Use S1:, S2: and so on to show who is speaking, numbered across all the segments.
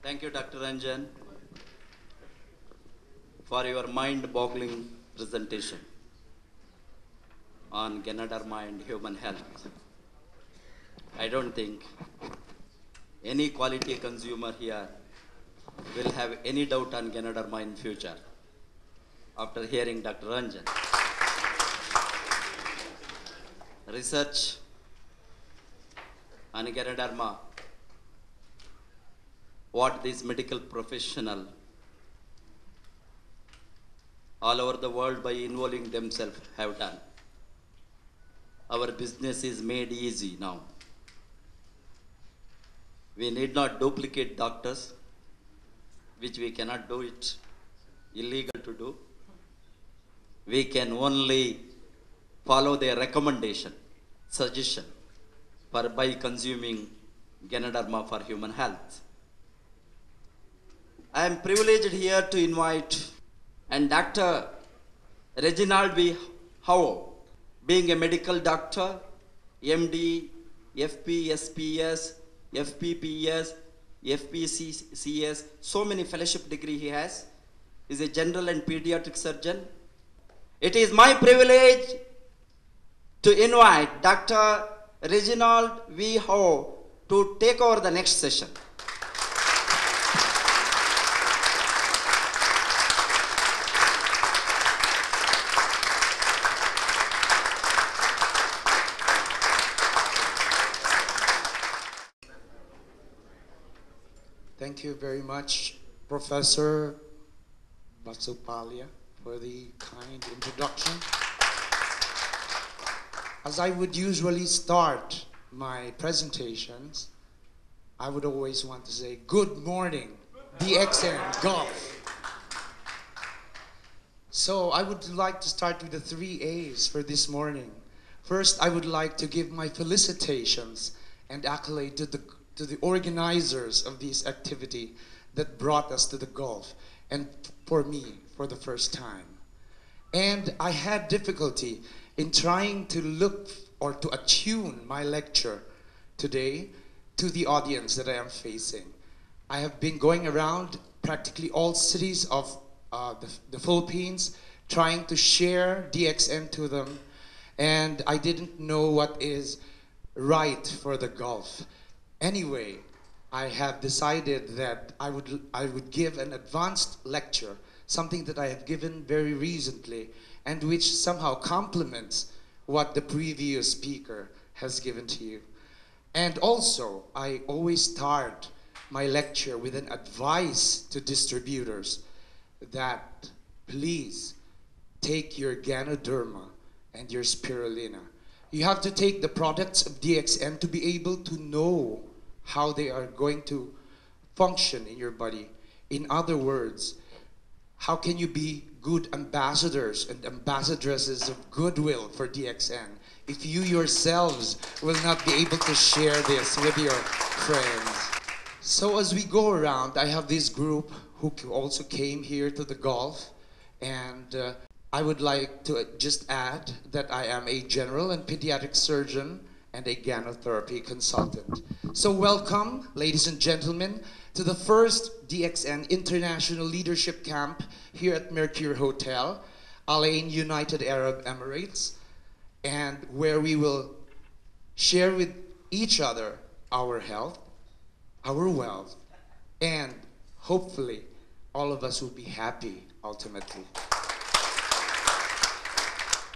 S1: Thank you, Dr. Ranjan, for your mind-boggling presentation on Ganoderma and human health. I don't think any quality consumer here will have any doubt on Ganoderma in future after hearing Dr. Ranjan. Research on Ganoderma, what these medical professionals all over the world by involving themselves have done. Our business is made easy now. We need not duplicate doctors, which we cannot do it, illegal to do. We can only follow their recommendation, suggestion, by consuming Ganoderma for human health. I am privileged here to invite and Dr. Reginald V Hao, being a medical doctor, MD, FP, SPS, FPPS, FPCS, so many fellowship degree he has. He is a general and pediatric surgeon. It is my privilege to invite Dr. Reginald V Hao to take over the next session.
S2: Thank you very much, Professor Basupalia, for the kind introduction. As I would usually start my presentations, I would always want to say, good morning, DXN Golf. So I would like to start with the 3 A's for this morning. First, I would like to give my felicitations and accolade to the organizers of this activity that brought us to the golf, and for me, for the first time. And I had difficulty in trying to look or to attune my lecture today to the audience that I am facing. I have been going around practically all cities of the Philippines trying to share DXN to them, and I didn't know what is right for the golf. Anyway, I have decided that I would give an advanced lecture, something that I have given very recently and which somehow complements what the previous speaker has given to you. And also, I always start my lecture with an advice to distributors that please take your Ganoderma and your Spirulina. You have to take the products of DXN to be able to know how they are going to function in your body. In other words, how can you be good ambassadors and ambassadresses of goodwill for DXN if you yourselves will not be able to share this with your friends? So as we go around, I have this group who also came here to the golf, and I would like to just add that I am a general and pediatric surgeon and a ganotherapy consultant. So welcome, ladies and gentlemen, to the first DXN International Leadership Camp here at Mercure Hotel, Al Ain, United Arab Emirates, and where we will share with each other our health, our wealth, and hopefully all of us will be happy ultimately.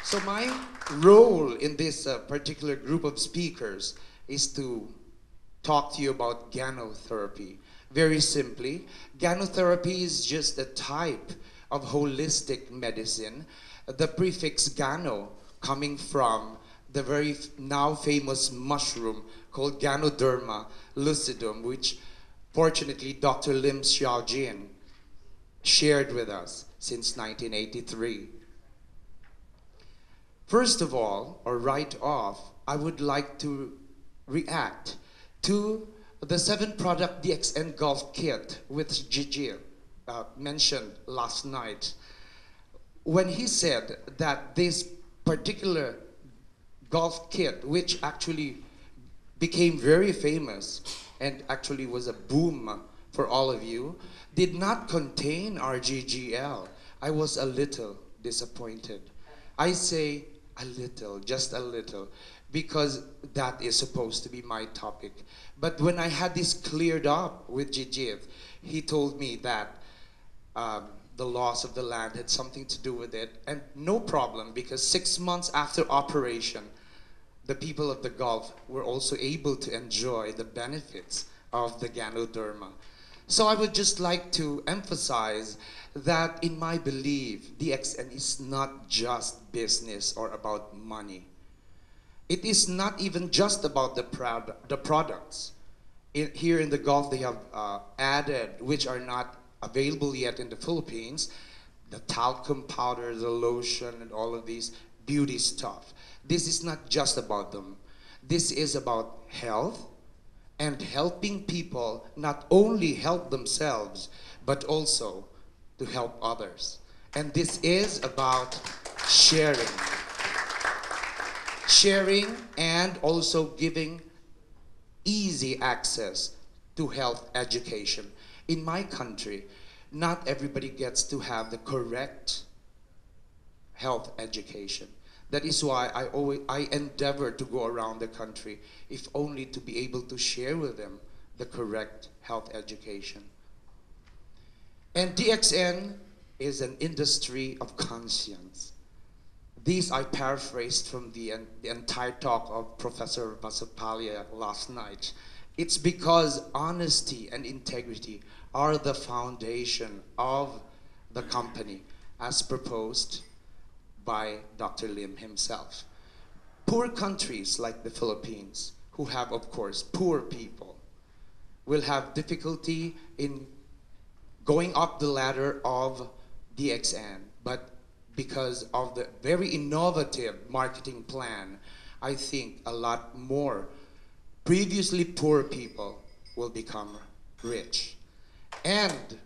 S2: So my role in this particular group of speakers is to talk to you about ganotherapy. Very simply, ganotherapy is just a type of holistic medicine. The prefix gano coming from the very now famous mushroom called Ganoderma lucidum, which fortunately, Dr. Lim Xiaojin shared with us since 1983. First of all, or right off, I would like to react to the 7-product DXN Golf Kit with Gigi mentioned last night. When he said that this particular golf kit, which actually became very famous and actually was a boom for all of you, did not contain RGGL. I was a little disappointed. I say a little, just a little, because that is supposed to be my topic. But when I had this cleared up with Jijiv, he told me that the loss of the land had something to do with it, and no problem, because 6 months after operation, the people of the Gulf were also able to enjoy the benefits of the Ganoderma. So I would just like to emphasize that in my belief, DXN is not just business or about money. It is not even just about the products. Here in the Gulf, they have added, which are not available yet in the Philippines, the talcum powder, the lotion, and all of these beauty stuff. This is not just about them. This is about health and helping people not only help themselves, but also to help others. And this is about sharing. Sharing and also giving easy access to health education. In my country, not everybody gets to have the correct health education. That is why I endeavor to go around the country, if only to be able to share with them the correct health education. And DXN is an industry of conscience. These I paraphrased from the entire talk of Professor Vasapalia last night. It's because honesty and integrity are the foundation of the company, as proposed by Dr. Lim himself. Poor countries like the Philippines, who have, of course, poor people, will have difficulty in going up the ladder of DXN. But because of the very innovative marketing plan, I think a lot more previously poor people will become rich. And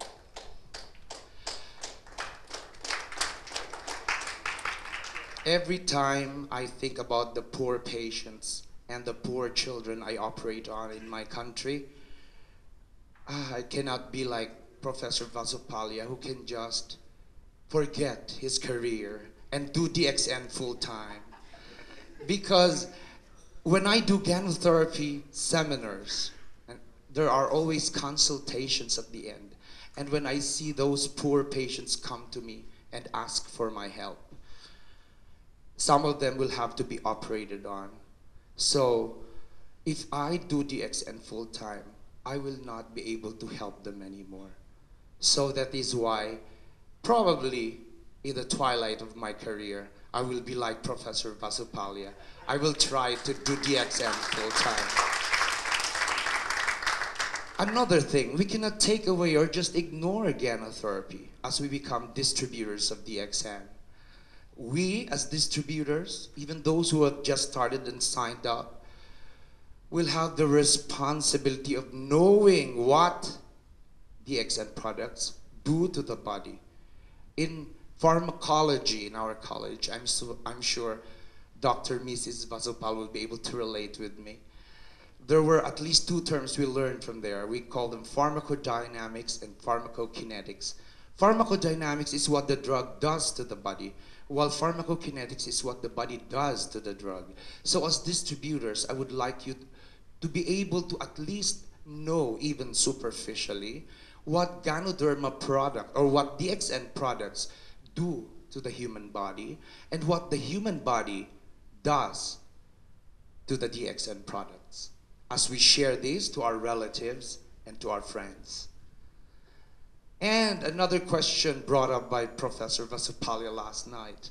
S2: every time I think about the poor patients and the poor children I operate on in my country, I cannot be like Professor Vasopalia, who can just forget his career and do DXN full time. Because when I do gynotherapy seminars, and there are always consultations at the end, and when I see those poor patients come to me and ask for my help, some of them will have to be operated on. So if I do DXN full time, I will not be able to help them anymore. So that is why probably in the twilight of my career, I will be like Professor Vasupalia. I will try to do DXN full time. Another thing, we cannot take away or just ignore gynotherapy as we become distributors of DXN. We as distributors, even those who have just started and signed up, will have the responsibility of knowing what DXN products do to the body. In pharmacology in our college, I'm sure Dr. Mrs. Vasopal will be able to relate with me. There were at least 2 terms we learned from there. We call them pharmacodynamics and pharmacokinetics. Pharmacodynamics is what the drug does to the body, while pharmacokinetics is what the body does to the drug. So as distributors, I would like you to be able to at least know, even superficially, what Ganoderma product or what DXN products do to the human body and what the human body does to the DXN products, as we share these to our relatives and to our friends. And another question brought up by Professor Vasupalia last night.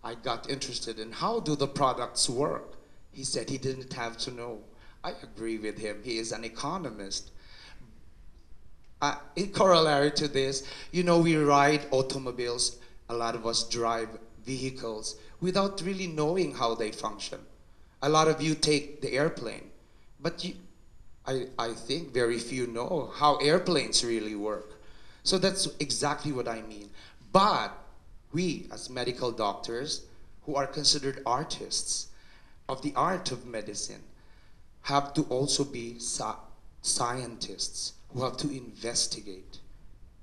S2: I got interested in how do the products work. He said he didn't have to know. I agree with him. He is an economist. in corollary to this, you know, we ride automobiles. A lot of us drive vehicles without really knowing how they function. A lot of you take the airplane, but I think very few know how airplanes really work. So that's exactly what I mean. But we, as medical doctors, who are considered artists of the art of medicine, have to also be scientists who have to investigate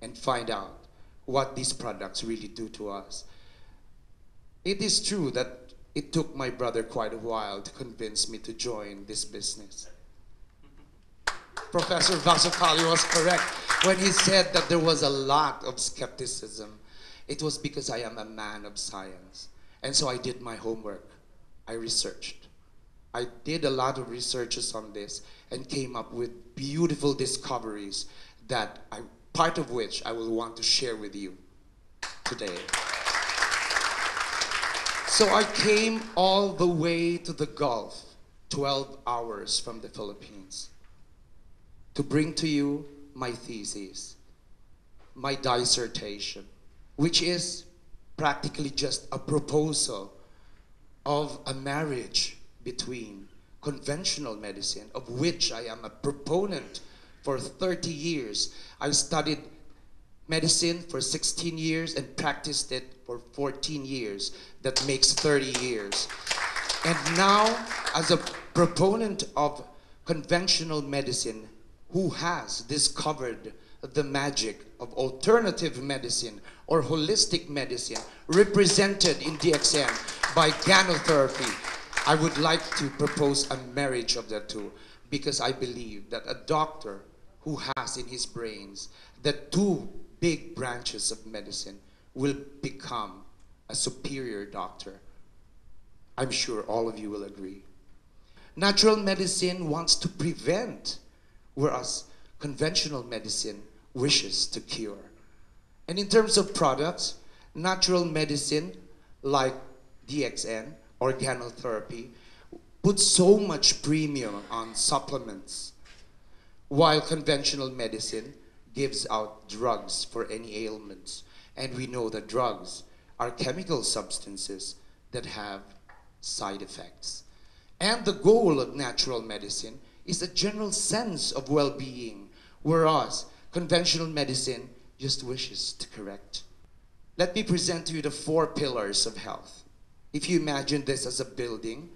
S2: and find out what these products really do to us. It is true that it took my brother quite a while to convince me to join this business. Professor Vasupali was correct when he said that there was a lot of skepticism. It was because I am a man of science. And so I did my homework. I researched. I did a lot of researches on this and came up with beautiful discoveries that part of which I will want to share with you today. So I came all the way to the Gulf, 12 hours from the Philippines, to bring to you my thesis, my dissertation, which is practically just a proposal of a marriage between conventional medicine, of which I am a proponent for 30 years. I studied medicine for 16 years and practiced it for 14 years. That makes 30 years. And now, as a proponent of conventional medicine, who has discovered the magic of alternative medicine or holistic medicine represented in DXN by gynotherapy, I would like to propose a marriage of the two, because I believe that a doctor who has in his brains the two big branches of medicine will become a superior doctor. I'm sure all of you will agree. Natural medicine wants to prevent, whereas conventional medicine wishes to cure. And in terms of products, natural medicine like DXN, organotherapy, puts so much premium on supplements, while conventional medicine gives out drugs for any ailments. And we know that drugs are chemical substances that have side effects. And the goal of natural medicine is a general sense of well-being, whereas conventional medicine just wishes to correct. Let me present to you the 4 pillars of health. If you imagine this as a building,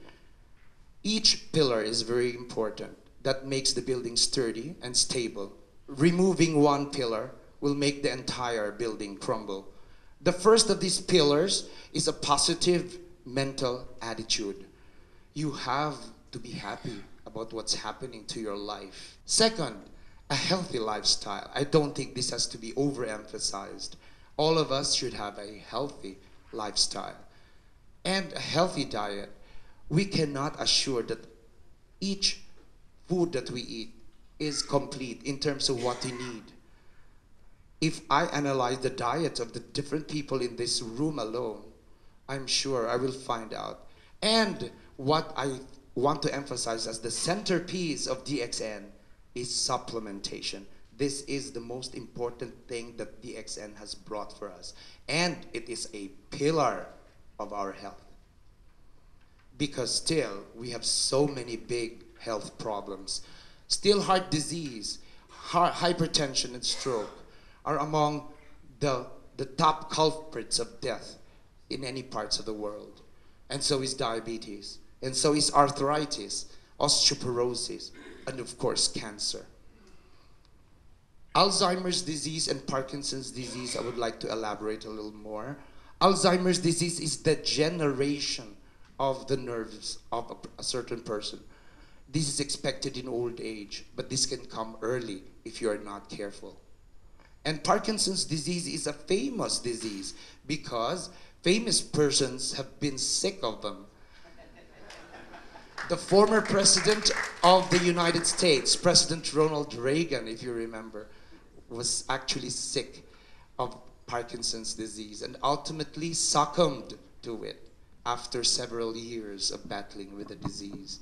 S2: each pillar is very important. That makes the building sturdy and stable. Removing one pillar will make the entire building crumble. The first of these pillars is a positive mental attitude. You have to be happy about what's happening to your life. Second, a healthy lifestyle. I don't think this has to be overemphasized. All of us should have a healthy lifestyle and a healthy diet. We cannot assure that each food that we eat is complete in terms of what we need. If I analyze the diet of the different people in this room alone, I'm sure I will find out. And what I want to emphasize as the centerpiece of DXN is supplementation. This is the most important thing that DXN has brought for us. And it is a pillar of our health. Because still, we have so many big health problems. Still, heart disease, hypertension, and stroke are among the top culprits of death in any parts of the world. And so is diabetes. And so is arthritis, osteoporosis, and of course, cancer. Alzheimer's disease and Parkinson's disease, I would like to elaborate a little more. Alzheimer's disease is the degeneration of the nerves of a certain person. This is expected in old age, but this can come early if you are not careful. And Parkinson's disease is a famous disease because famous persons have been sick of them. The former president of the United States, President Ronald Reagan, if you remember, was actually sick of Parkinson's disease and ultimately succumbed to it after several years of battling with the disease.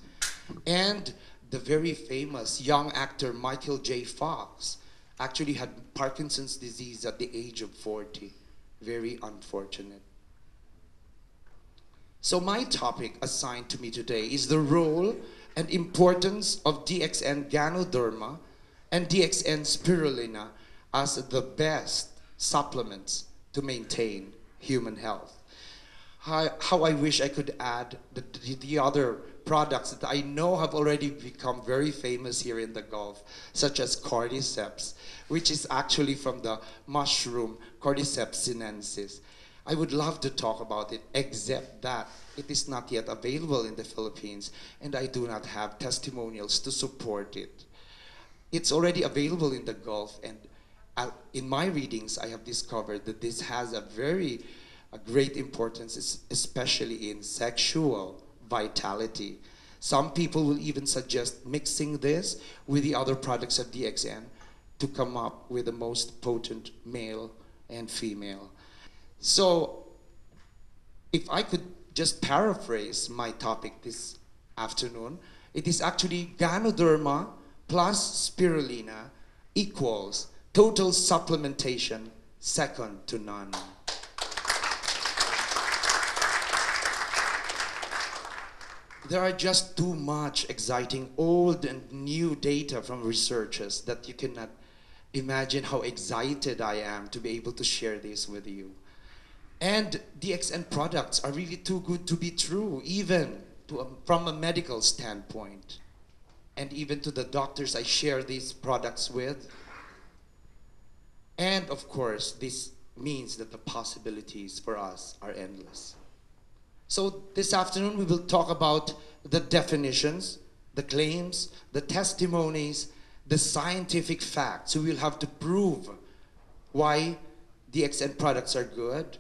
S2: And the very famous young actor Michael J. Fox actually had Parkinson's disease at the age of 40. Very unfortunate. So my topic assigned to me today is the role and importance of DXN Ganoderma and DXN Spirulina as the best supplements to maintain human health. How I wish I could add the other products that I know have already become very famous here in the Gulf, such as cordyceps, which is actually from the mushroom Cordyceps sinensis. I would love to talk about it, except that it is not yet available in the Philippines, and I do not have testimonials to support it. It's already available in the Gulf, and in my readings, I have discovered that this has a great importance, especially in sexual vitality. Some people will even suggest mixing this with the other products of DXN to come up with the most potent male and female. So, if I could just paraphrase my topic this afternoon, it is actually Ganoderma plus Spirulina equals total supplementation second to none. There are just too much exciting old and new data from researchers that you cannot imagine how excited I am to be able to share this with you. And DXN products are really too good to be true, even from a medical standpoint. And even to the doctors I share these products with. And of course, this means that the possibilities for us are endless. So this afternoon we will talk about the definitions, the claims, the testimonies, the scientific facts. We will have to prove why DXN products are good.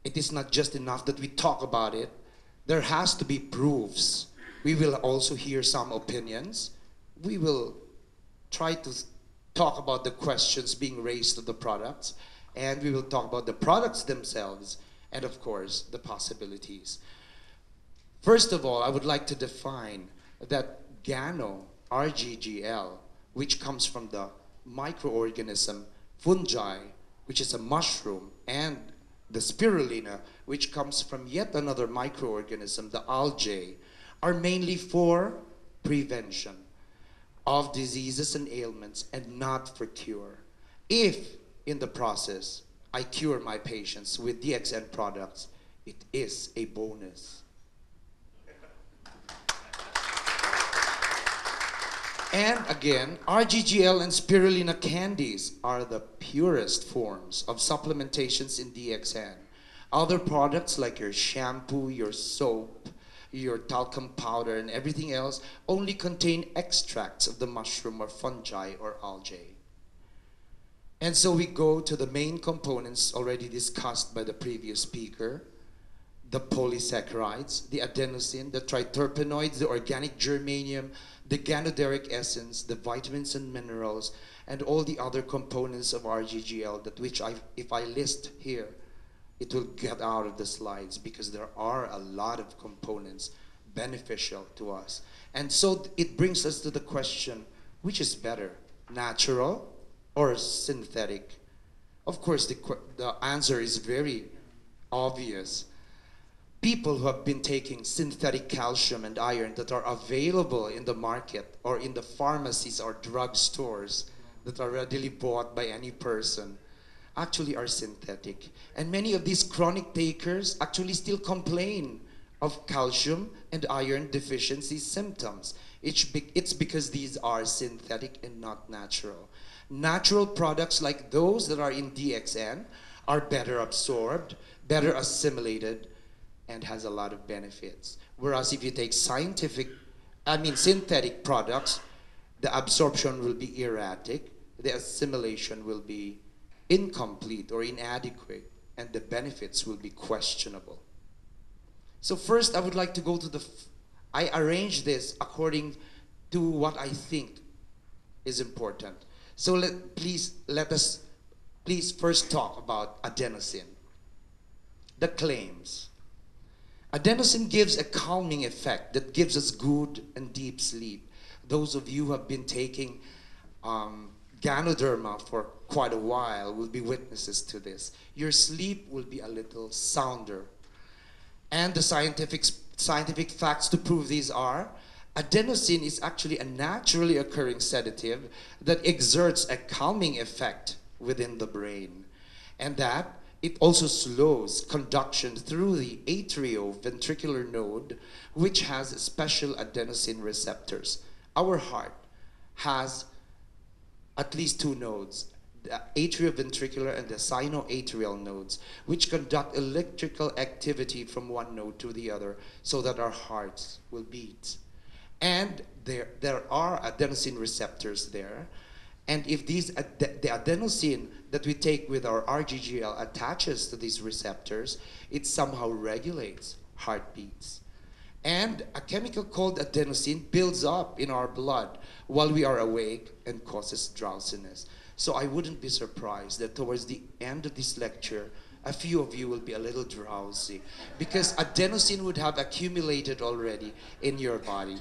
S2: It is not just enough that we talk about it. There has to be proofs. We will also hear some opinions. We will try to talk about the questions being raised to the products, and we will talk about the products themselves, and of course, the possibilities. First of all, I would like to define that Gano, RGGL, which comes from the microorganism fungi, which is a mushroom, and the spirulina, which comes from yet another microorganism, the algae, are mainly for prevention of diseases and ailments and not for cure. If, in the process, I cure my patients with DXN products, it is a bonus. And again, RGGL and spirulina candies are the purest forms of supplementations in DXN. Other products like your shampoo, your soap, your talcum powder, and everything else only contain extracts of the mushroom or fungi or algae. And so we go to the main components already discussed by the previous speaker, the polysaccharides, the adenosine, the triterpenoids, the organic germanium, the ganoderic essence, the vitamins and minerals, and all the other components of RGGL that if I list here, it will get out of the slides because there are a lot of components beneficial to us. And so it brings us to the question, which is better, natural or synthetic? Of course, the answer is very obvious. People who have been taking synthetic calcium and iron that are available in the market or in the pharmacies or drug stores that are readily bought by any person actually are synthetic. And many of these chronic takers actually still complain of calcium and iron deficiency symptoms. It's because these are synthetic and not natural. Natural products like those that are in DXN are better absorbed, better assimilated, and has a lot of benefits. Whereas if you take synthetic products, the absorption will be erratic, the assimilation will be incomplete or inadequate, and the benefits will be questionable. So first, I would like to go to I arranged this according to what I think is important. So let us first talk about adenosine. The claims. Adenosine gives a calming effect that gives us good and deep sleep. Those of you who have been taking Ganoderma for quite a while will be witnesses to this. Your sleep will be a little sounder. And the scientific facts to prove these are, adenosine is actually a naturally occurring sedative that exerts a calming effect within the brain. And that it also slows conduction through the atrioventricular node, which has special adenosine receptors. Our heart has at least two nodes, the atrioventricular and the sinoatrial nodes, which conduct electrical activity from one node to the other so that our hearts will beat. And there are adenosine receptors there. And if the adenosine that we take with our RGGL attaches to these receptors, it somehow regulates heartbeats. And a chemical called adenosine builds up in our blood while we are awake and causes drowsiness. So I wouldn't be surprised that towards the end of this lecture, a few of you will be a little drowsy because adenosine would have accumulated already in your body.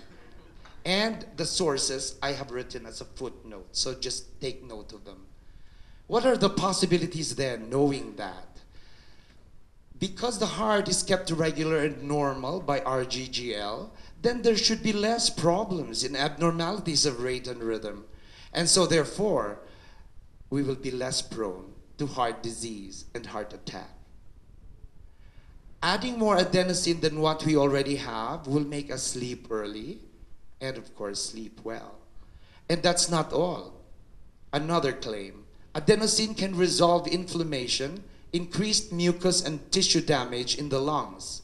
S2: And the sources I have written as a footnote, so just take note of them. What are the possibilities then, knowing that? Because the heart is kept regular and normal by RGGL, then there should be less problems in abnormalities of rate and rhythm. And so therefore, we will be less prone to heart disease and heart attack. Adding more adenosine than what we already have will make us sleep early and of course sleep well. And that's not all. Another claim, adenosine can resolve inflammation, increased mucus and tissue damage in the lungs.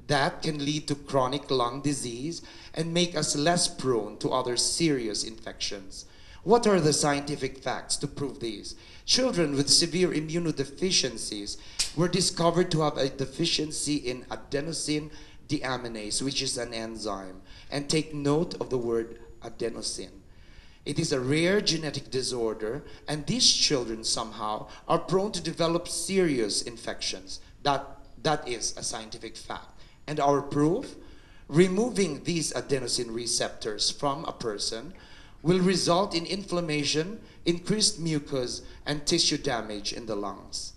S2: That can lead to chronic lung disease and make us less prone to other serious infections. What are the scientific facts to prove these? Children with severe immunodeficiencies were discovered to have a deficiency in adenosine deaminase, which is an enzyme. And take note of the word adenosine. It is a rare genetic disorder, and these children somehow are prone to develop serious infections. That is a scientific fact. And our proof? Removing these adenosine receptors from a person will result in inflammation, increased mucus, and tissue damage in the lungs.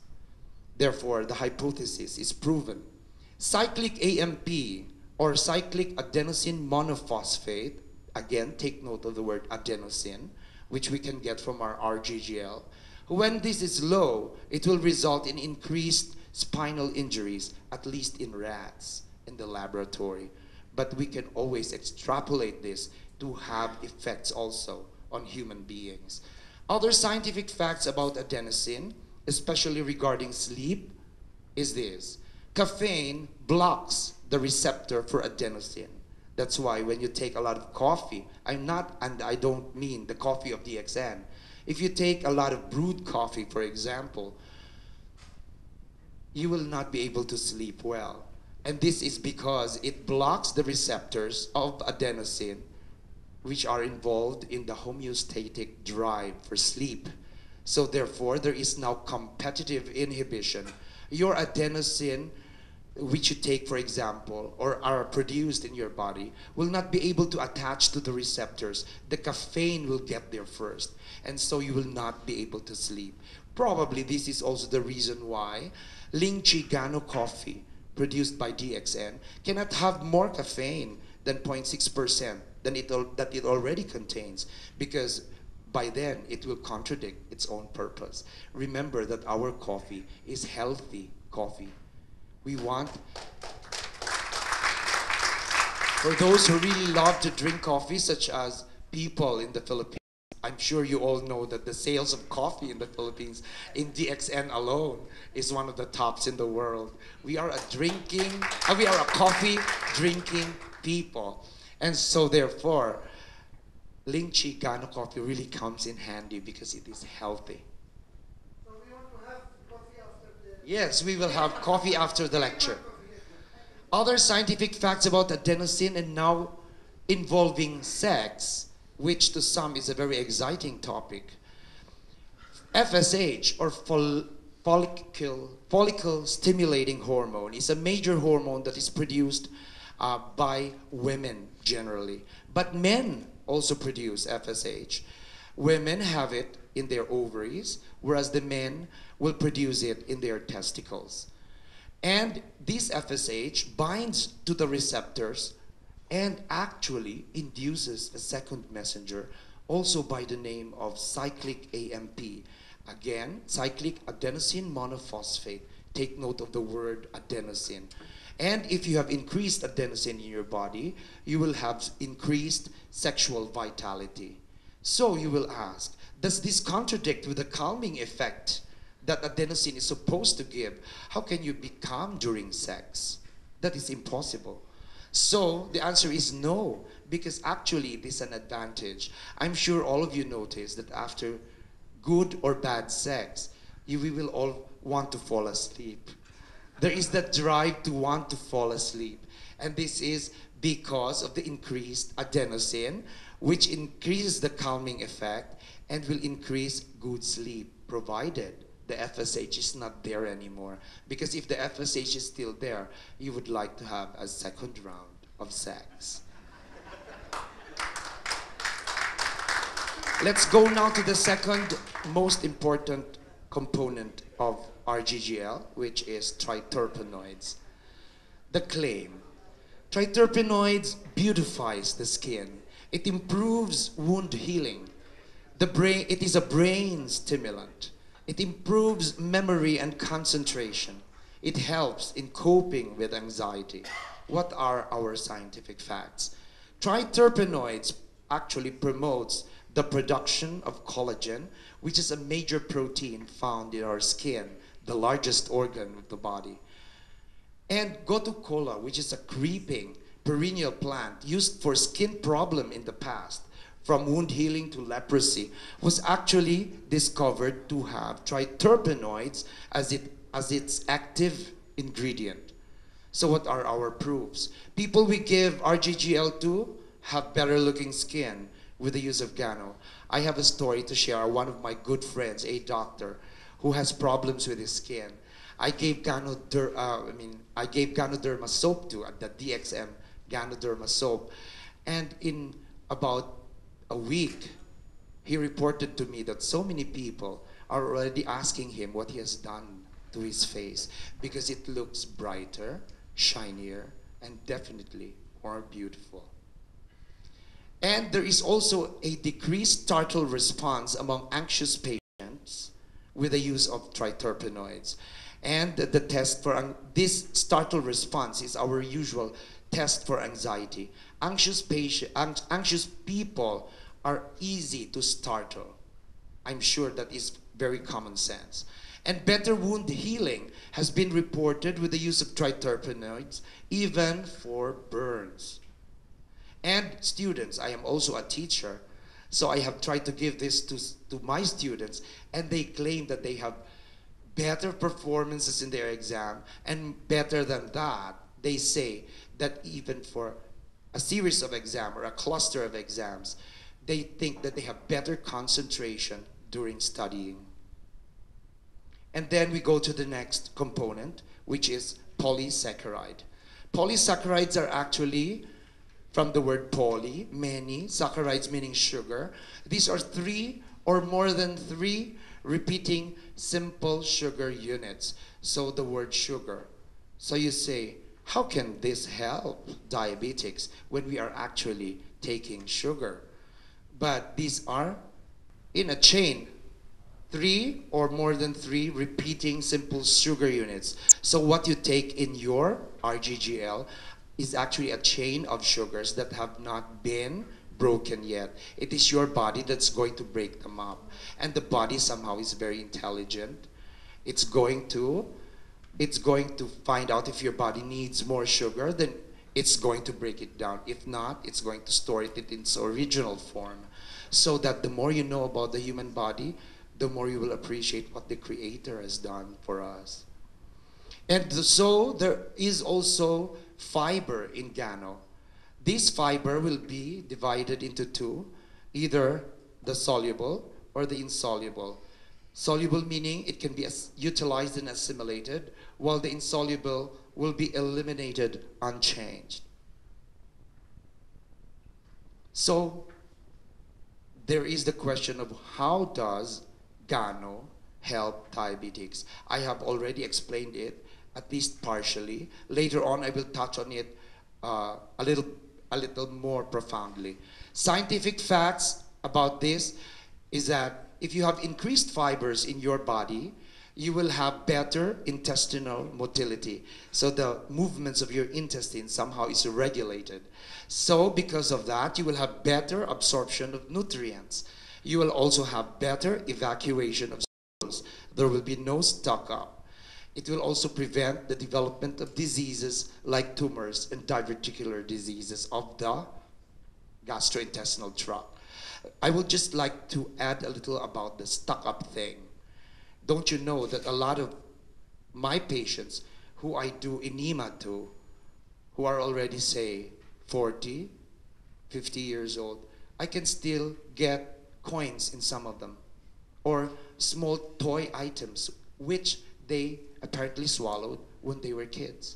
S2: Therefore, the hypothesis is proven. Cyclic AMP, or cyclic adenosine monophosphate, again, take note of the word adenosine, which we can get from our RGGL. When this is low, it will result in increased spinal injuries, at least in rats in the laboratory. But we can always extrapolate this to have effects also on human beings. Other scientific facts about adenosine, especially regarding sleep, is this. Caffeine blocks the receptor for adenosine. That's why when you take a lot of coffee, and I don't mean the coffee of DXN. If you take a lot of brewed coffee, for example, you will not be able to sleep well. And this is because it blocks the receptors of adenosine, which are involved in the homeostatic drive for sleep. So therefore, there is now competitive inhibition. Your adenosine, which you take, for example, or are produced in your body, will not be able to attach to the receptors. The caffeine will get there first, and so you will not be able to sleep. Probably this is also the reason why Lychee Gano coffee, produced by DXN, cannot have more caffeine than 0.6% that it already contains, because by then it will contradict its own purpose. Remember that our coffee is healthy coffee. We want, for those who really love to drink coffee, such as people in the Philippines, I'm sure you all know that the sales of coffee in the Philippines, in DXN alone, is one of the tops in the world. We are a coffee drinking people. And so therefore, Lychee Gano coffee really comes in handy because it is healthy. Yes, we will have coffee after the lecture. Other scientific facts about adenosine, and now involving sex, which to some is a very exciting topic. FSH, or follicle stimulating hormone, is a major hormone that is produced by women generally. But men also produce FSH. Women have it in their ovaries, whereas the men will produce it in their testicles. And this FSH binds to the receptors and actually induces a second messenger, also by the name of cyclic AMP. Again, cyclic adenosine monophosphate. Take note of the word adenosine. And if you have increased adenosine in your body, you will have increased sexual vitality. So you will ask, does this contradict with the calming effect that adenosine is supposed to give? How can you be calm during sex? That is impossible. So the answer is no, because actually it is an advantage. I'm sure all of you notice that after good or bad sex, we will all want to fall asleep. There is that drive to want to fall asleep. And this is because of the increased adenosine, which increases the calming effect and will increase good sleep, provided the FSH is not there anymore. Because if the FSH is still there, you would like to have a second round of sex. Let's go now to the second most important component of RGGL, which is triterpenoids. The claim: triterpenoids beautifies the skin. It improves wound healing. It is a brain stimulant. It improves memory and concentration. It helps in coping with anxiety. What are our scientific facts? Triterpenoids actually promotes the production of collagen, which is a major protein found in our skin, the largest organ of the body. And gotu kola, which is a creeping perennial plant used for skin problem in the past, from wound healing to leprosy, was actually discovered to have triterpenoids as its active ingredient. So what are our proofs? People we give RGGL to have better looking skin with the use of Gano. I have a story to share. One of my good friends, a doctor, who has problems with his skin. I gave Ganoderma soap to, the DXN Ganoderma soap, and in about a week, he reported to me that so many people are already asking him what he has done to his face, because it looks brighter, shinier, and definitely more beautiful. And there is also a decreased startle response among anxious patients with the use of triterpenoids. And the test for this startle response is our usual test for anxiety. Anxious people are easy to startle. I'm sure that is very common sense. And better wound healing has been reported with the use of triterpenoids, even for burns. And students, I am also a teacher, so I have tried to give this to my students, and they claim that they have better performances in their exam, and better than that, they say that even for a series of exams or a cluster of exams, they think that they have better concentration during studying. And then we go to the next component, which is polysaccharide. Polysaccharides are actually from the word poly, many, saccharides meaning sugar. These are 3 or more than 3 repeating simple sugar units. So the word sugar. So you say, how can this help diabetics when we are actually taking sugar? But these are in a chain, 3 or more than 3 repeating simple sugar units. So what you take in your RGGL is actually a chain of sugars that have not been broken yet. It is your body that's going to break them up. And the body somehow is very intelligent. It's going to find out if your body needs more sugar, then it's going to break it down. If not, it's going to store it in its original form. So that the more you know about the human body, the more you will appreciate what the Creator has done for us. And so there is also fiber in Gano. This fiber will be divided into 2, either the soluble or the insoluble. Soluble meaning it can be utilized and assimilated, while the insoluble will be eliminated unchanged. So there is the question of how does Gano help diabetics? I have already explained it, at least partially. Later on, I will touch on it a little more profoundly. Scientific facts about this is that if you have increased fibers in your body, you will have better intestinal motility. So the movements of your intestine somehow is regulated. So because of that, you will have better absorption of nutrients. You will also have better evacuation of stools. There will be no stock up. It will also prevent the development of diseases like tumors and diverticular diseases of the gastrointestinal tract. I would just like to add a little about the stuck up thing. Don't you know that a lot of my patients who I do enema to, who are already, say, 40, 50 years old, I can still get coins in some of them, or small toy items which they apparently swallowed when they were kids.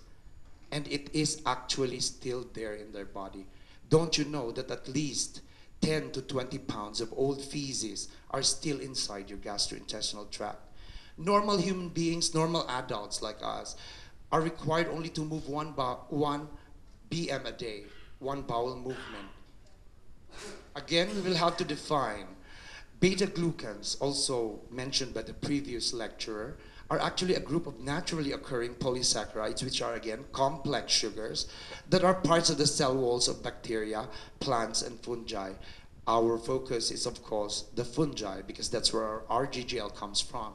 S2: And it is actually still there in their body. Don't you know that at least 10 to 20 pounds of old feces are still inside your gastrointestinal tract? Normal human beings, normal adults like us, are required only to move 1 BM a day, 1 bowel movement. Again, we will have to define. Beta-glucans, also mentioned by the previous lecturer, are actually a group of naturally occurring polysaccharides, which are, again, complex sugars that are parts of the cell walls of bacteria, plants, and fungi. Our focus is, of course, the fungi, because that's where our RGGL comes from.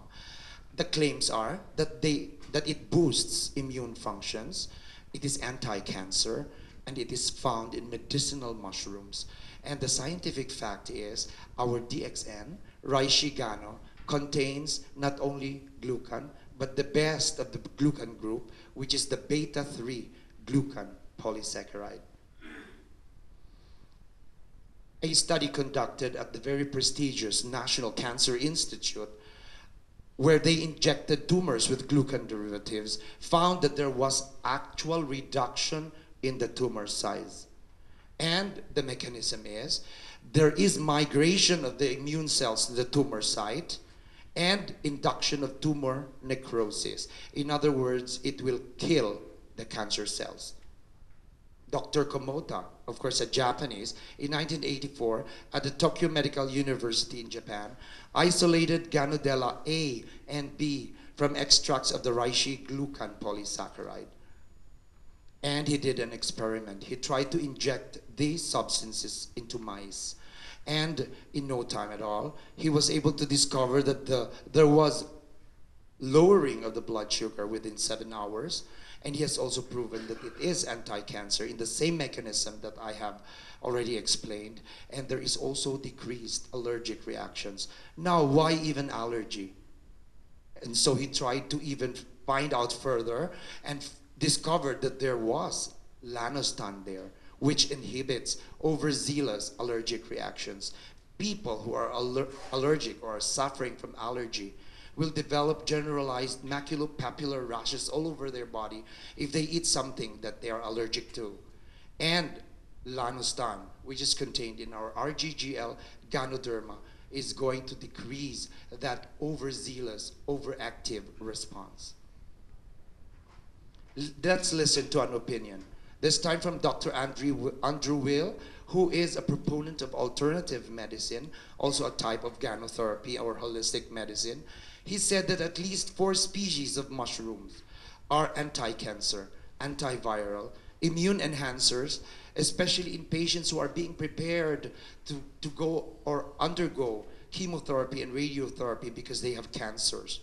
S2: The claims are that it boosts immune functions, it is anti-cancer, and it is found in medicinal mushrooms. And the scientific fact is our DXN, Reishi Gano, contains not only glucan, but the best of the glucan group, which is the beta-3 glucan polysaccharide. A study conducted at the very prestigious National Cancer Institute, where they injected tumors with glucan derivatives, found that there was actual reduction in the tumor size. And the mechanism is, there is migration of the immune cells to the tumor site and induction of tumor necrosis. In other words, it will kill the cancer cells. Dr. Komota, of course a Japanese, in 1984 at the Tokyo Medical University in Japan, isolated Ganodella A and B from extracts of the reishi glucan polysaccharide. And he did an experiment. He tried to inject these substances into mice. And in no time at all, he was able to discover that there was lowering of the blood sugar within 7 hours. And he has also proven that it is anti-cancer in the same mechanism that I have already explained. And there is also decreased allergic reactions. Now, why even allergy? And so he tried to even find out further and discovered that there was lanostan there, which inhibits overzealous allergic reactions. People who are allergic or are suffering from allergy will develop generalized maculopapular rashes all over their body if they eat something that they are allergic to. And lanostan, which is contained in our RGGL Ganoderma, is going to decrease that overzealous, overactive response. Let's listen to an opinion. This time from Dr. Andrew Will, who is a proponent of alternative medicine, also a type of ganotherapy or holistic medicine. He said that at least 4 species of mushrooms are anti-cancer, antiviral, immune enhancers, especially in patients who are being prepared to go or undergo chemotherapy and radiotherapy because they have cancers.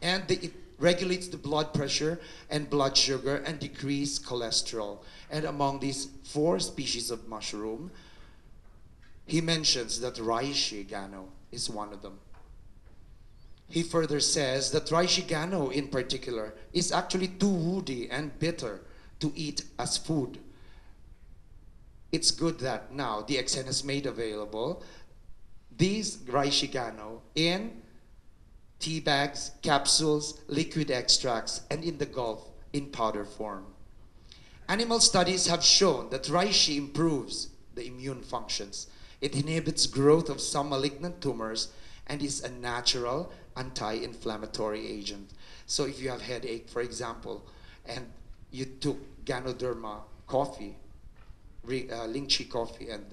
S2: And it regulates the blood pressure and blood sugar and decrease cholesterol. And among these 4 species of mushroom, he mentions that reishi gano is one of them. He further says that reishi gano in particular is actually too woody and bitter to eat as food. It's good that now DXN has made available these reishi gano in tea bags, capsules, liquid extracts, and in the Gulf in powder form. Animal studies have shown that reishi improves the immune functions. It inhibits growth of some malignant tumors and is a natural anti-inflammatory agent. So if you have headache, for example, and you took Ganoderma coffee, lychee coffee, and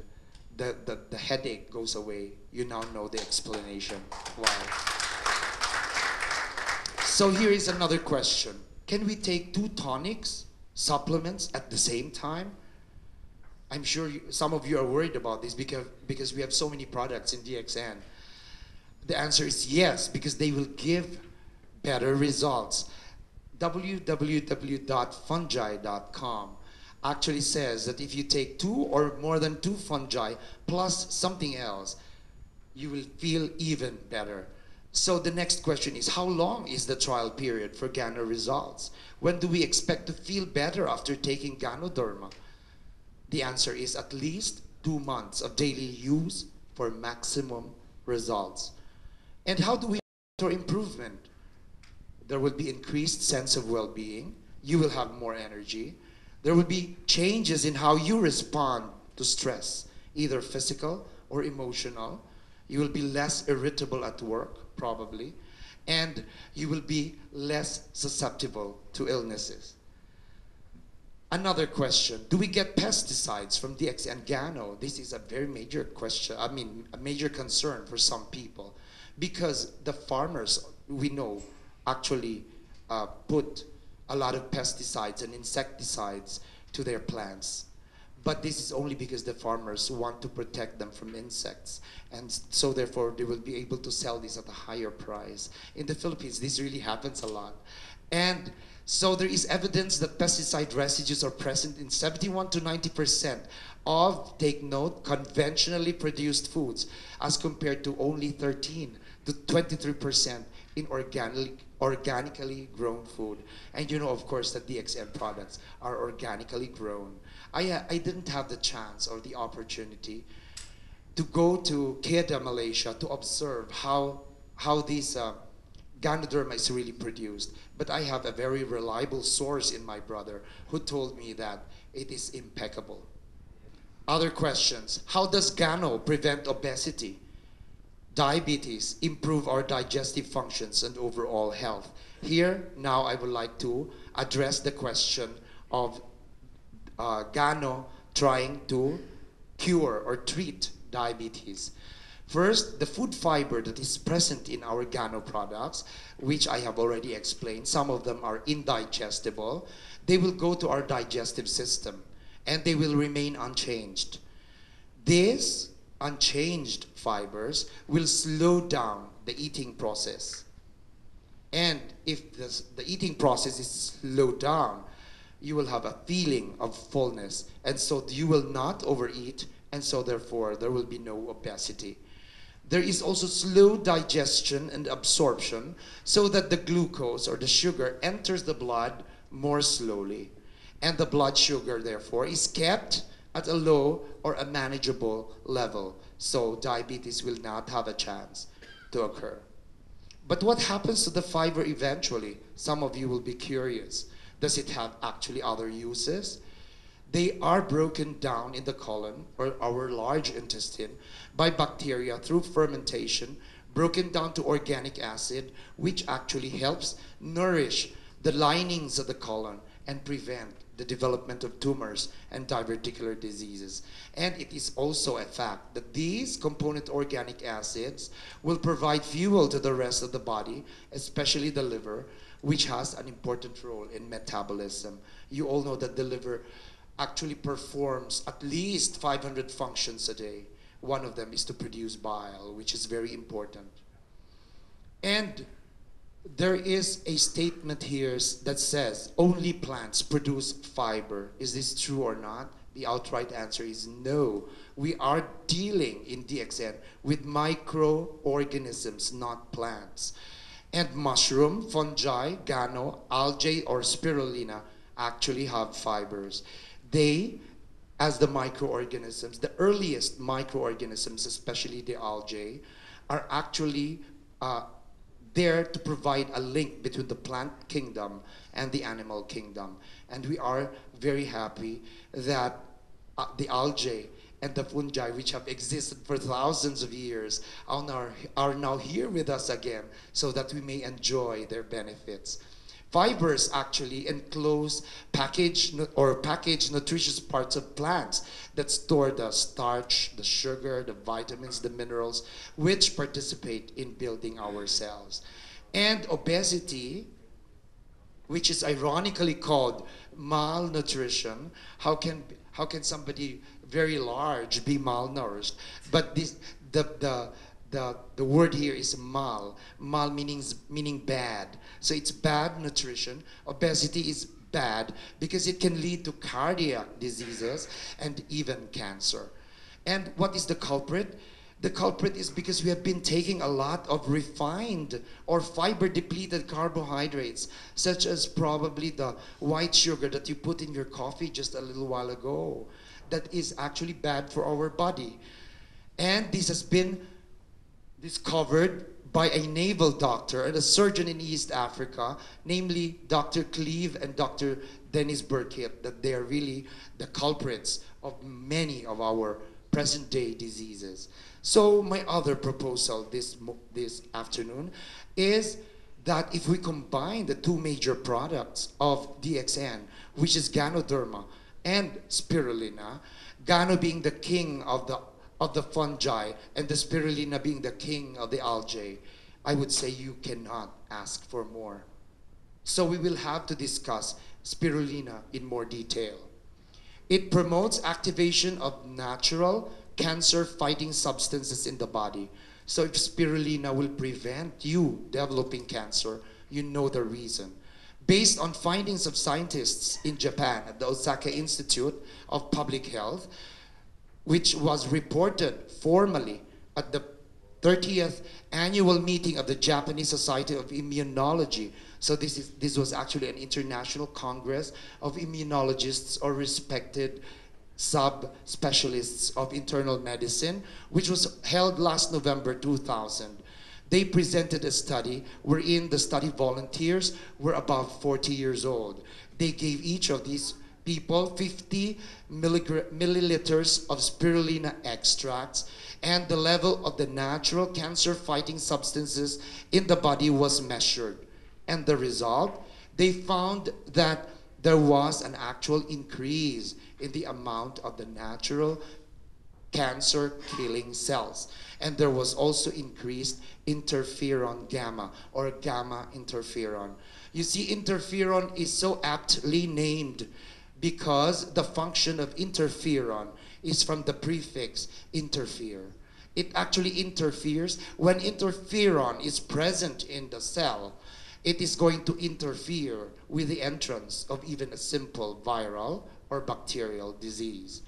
S2: the headache goes away, you now know the explanation why. So here is another question. Can we take 2 tonics, supplements at the same time? I'm sure some of you are worried about this because we have so many products in DXN. The answer is yes, because they will give better results. www.fungi.com actually says that if you take 2 or more than 2 fungi plus something else, you will feel even better. So the next question is, how long is the trial period for Gano results? When do we expect to feel better after taking Ganoderma? The answer is at least 2 months of daily use for maximum results. And how do we monitor improvement? There will be increased sense of well-being. You will have more energy. There will be changes in how you respond to stress, either physical or emotional. You will be less irritable at work, probably, and you will be less susceptible to illnesses. Another question, do we get pesticides from DXN Gano? This is a very major question, a major concern for some people, because the farmers, we know, actually put a lot of pesticides and insecticides to their plants. But this is only because the farmers want to protect them from insects. And so therefore, they will be able to sell this at a higher price. In the Philippines, this really happens a lot. And so there is evidence that pesticide residues are present in 71 to 90% of, take note, conventionally produced foods, as compared to only 13 to 23% in organically grown food. And you know, of course, that DXN products are organically grown. I didn't have the chance or the opportunity to go to Kedah, Malaysia, to observe how this Ganoderma is really produced. But I have a very reliable source in my brother who told me that it is impeccable. Other questions. How does Gano prevent obesity, diabetes, improve our digestive functions and overall health? Here, now I would like to address the question of Gano trying to cure or treat diabetes. First, the food fiber that is present in our Gano products, which I have already explained, some of them are indigestible. They will go to our digestive system and they will remain unchanged. These unchanged fibers will slow down the eating process. And if the eating process is slowed down, you will have a feeling of fullness, and so you will not overeat, and so therefore there will be no obesity. There is also slow digestion and absorption, so that the glucose or the sugar enters the blood more slowly, and the blood sugar therefore is kept at a low or a manageable level, so diabetes will not have a chance to occur. But what happens to the fiber eventually? Some of you will be curious. Does it have actually other uses? They are broken down in the colon or our large intestine by bacteria through fermentation, broken down to organic acid, which actually helps nourish the linings of the colon and prevent the development of tumors and diverticular diseases. And it is also a fact that these component organic acids will provide fuel to the rest of the body, especially the liver, which has an important role in metabolism. You all know that the liver actually performs at least 500 functions a day. One of them is to produce bile, which is very important. And there is a statement here that says only plants produce fiber. Is this true or not? The outright answer is no. We are dealing in DXN with microorganisms, not plants. And mushroom, fungi, Gano, algae, or spirulina actually have fibers. They, as the microorganisms, the earliest microorganisms, especially the algae, are actually there to provide a link between the plant kingdom and the animal kingdom. And we are very happy that the algae and the fungi which have existed for thousands of years are now here with us again so that we may enjoy their benefits. Fibers actually enclose packaged nutritious parts of plants that store the starch, the sugar, the vitamins, the minerals, which participate in building our cells. And obesity, which is ironically called malnutrition. How can somebody very large be malnourished? But this the word here is mal. Mal meaning bad. So it's bad nutrition. Obesity is bad because it can lead to cardiac diseases and even cancer. And what is the culprit? The culprit is because we have been taking a lot of refined or fiber-depleted carbohydrates, such as probably the white sugar that you put in your coffee just a little while ago. That is actually bad for our body. And this has been discovered by a naval doctor and a surgeon in East Africa, namely Dr. Cleve and Dr. Dennis Burkitt, that they are really the culprits of many of our present-day diseases. So my other proposal this afternoon is that if we combine the two major products of DXN, which is Ganoderma and Spirulina, Gano being the king of the fungi and the Spirulina being the king of the algae, I would say you cannot ask for more. So we will have to discuss Spirulina in more detail. It promotes activation of natural cancer-fighting substances in the body. So if Spirulina will prevent you developing cancer, you know the reason. Based on findings of scientists in Japan at the Osaka Institute of Public Health, which was reported formally at the 30th annual meeting of the Japanese Society of Immunology. So this was actually an international congress of immunologists or respected sub-specialists of internal medicine, which was held last November 2000. They presented a study wherein the study volunteers were above 40 years old. They gave each of these people 50 milliliters of spirulina extracts, and the level of the natural cancer-fighting substances in the body was measured. And the result, they found that there was an actual increase in the amount of the natural cancer-killing cells. And there was also increased interferon gamma, or gamma interferon. You see, interferon is so aptly named because the function of interferon is from the prefix interfere. It actually interferes. When interferon is present in the cell, it is going to interfere with the entrance of even a simple viral or bacterial disease.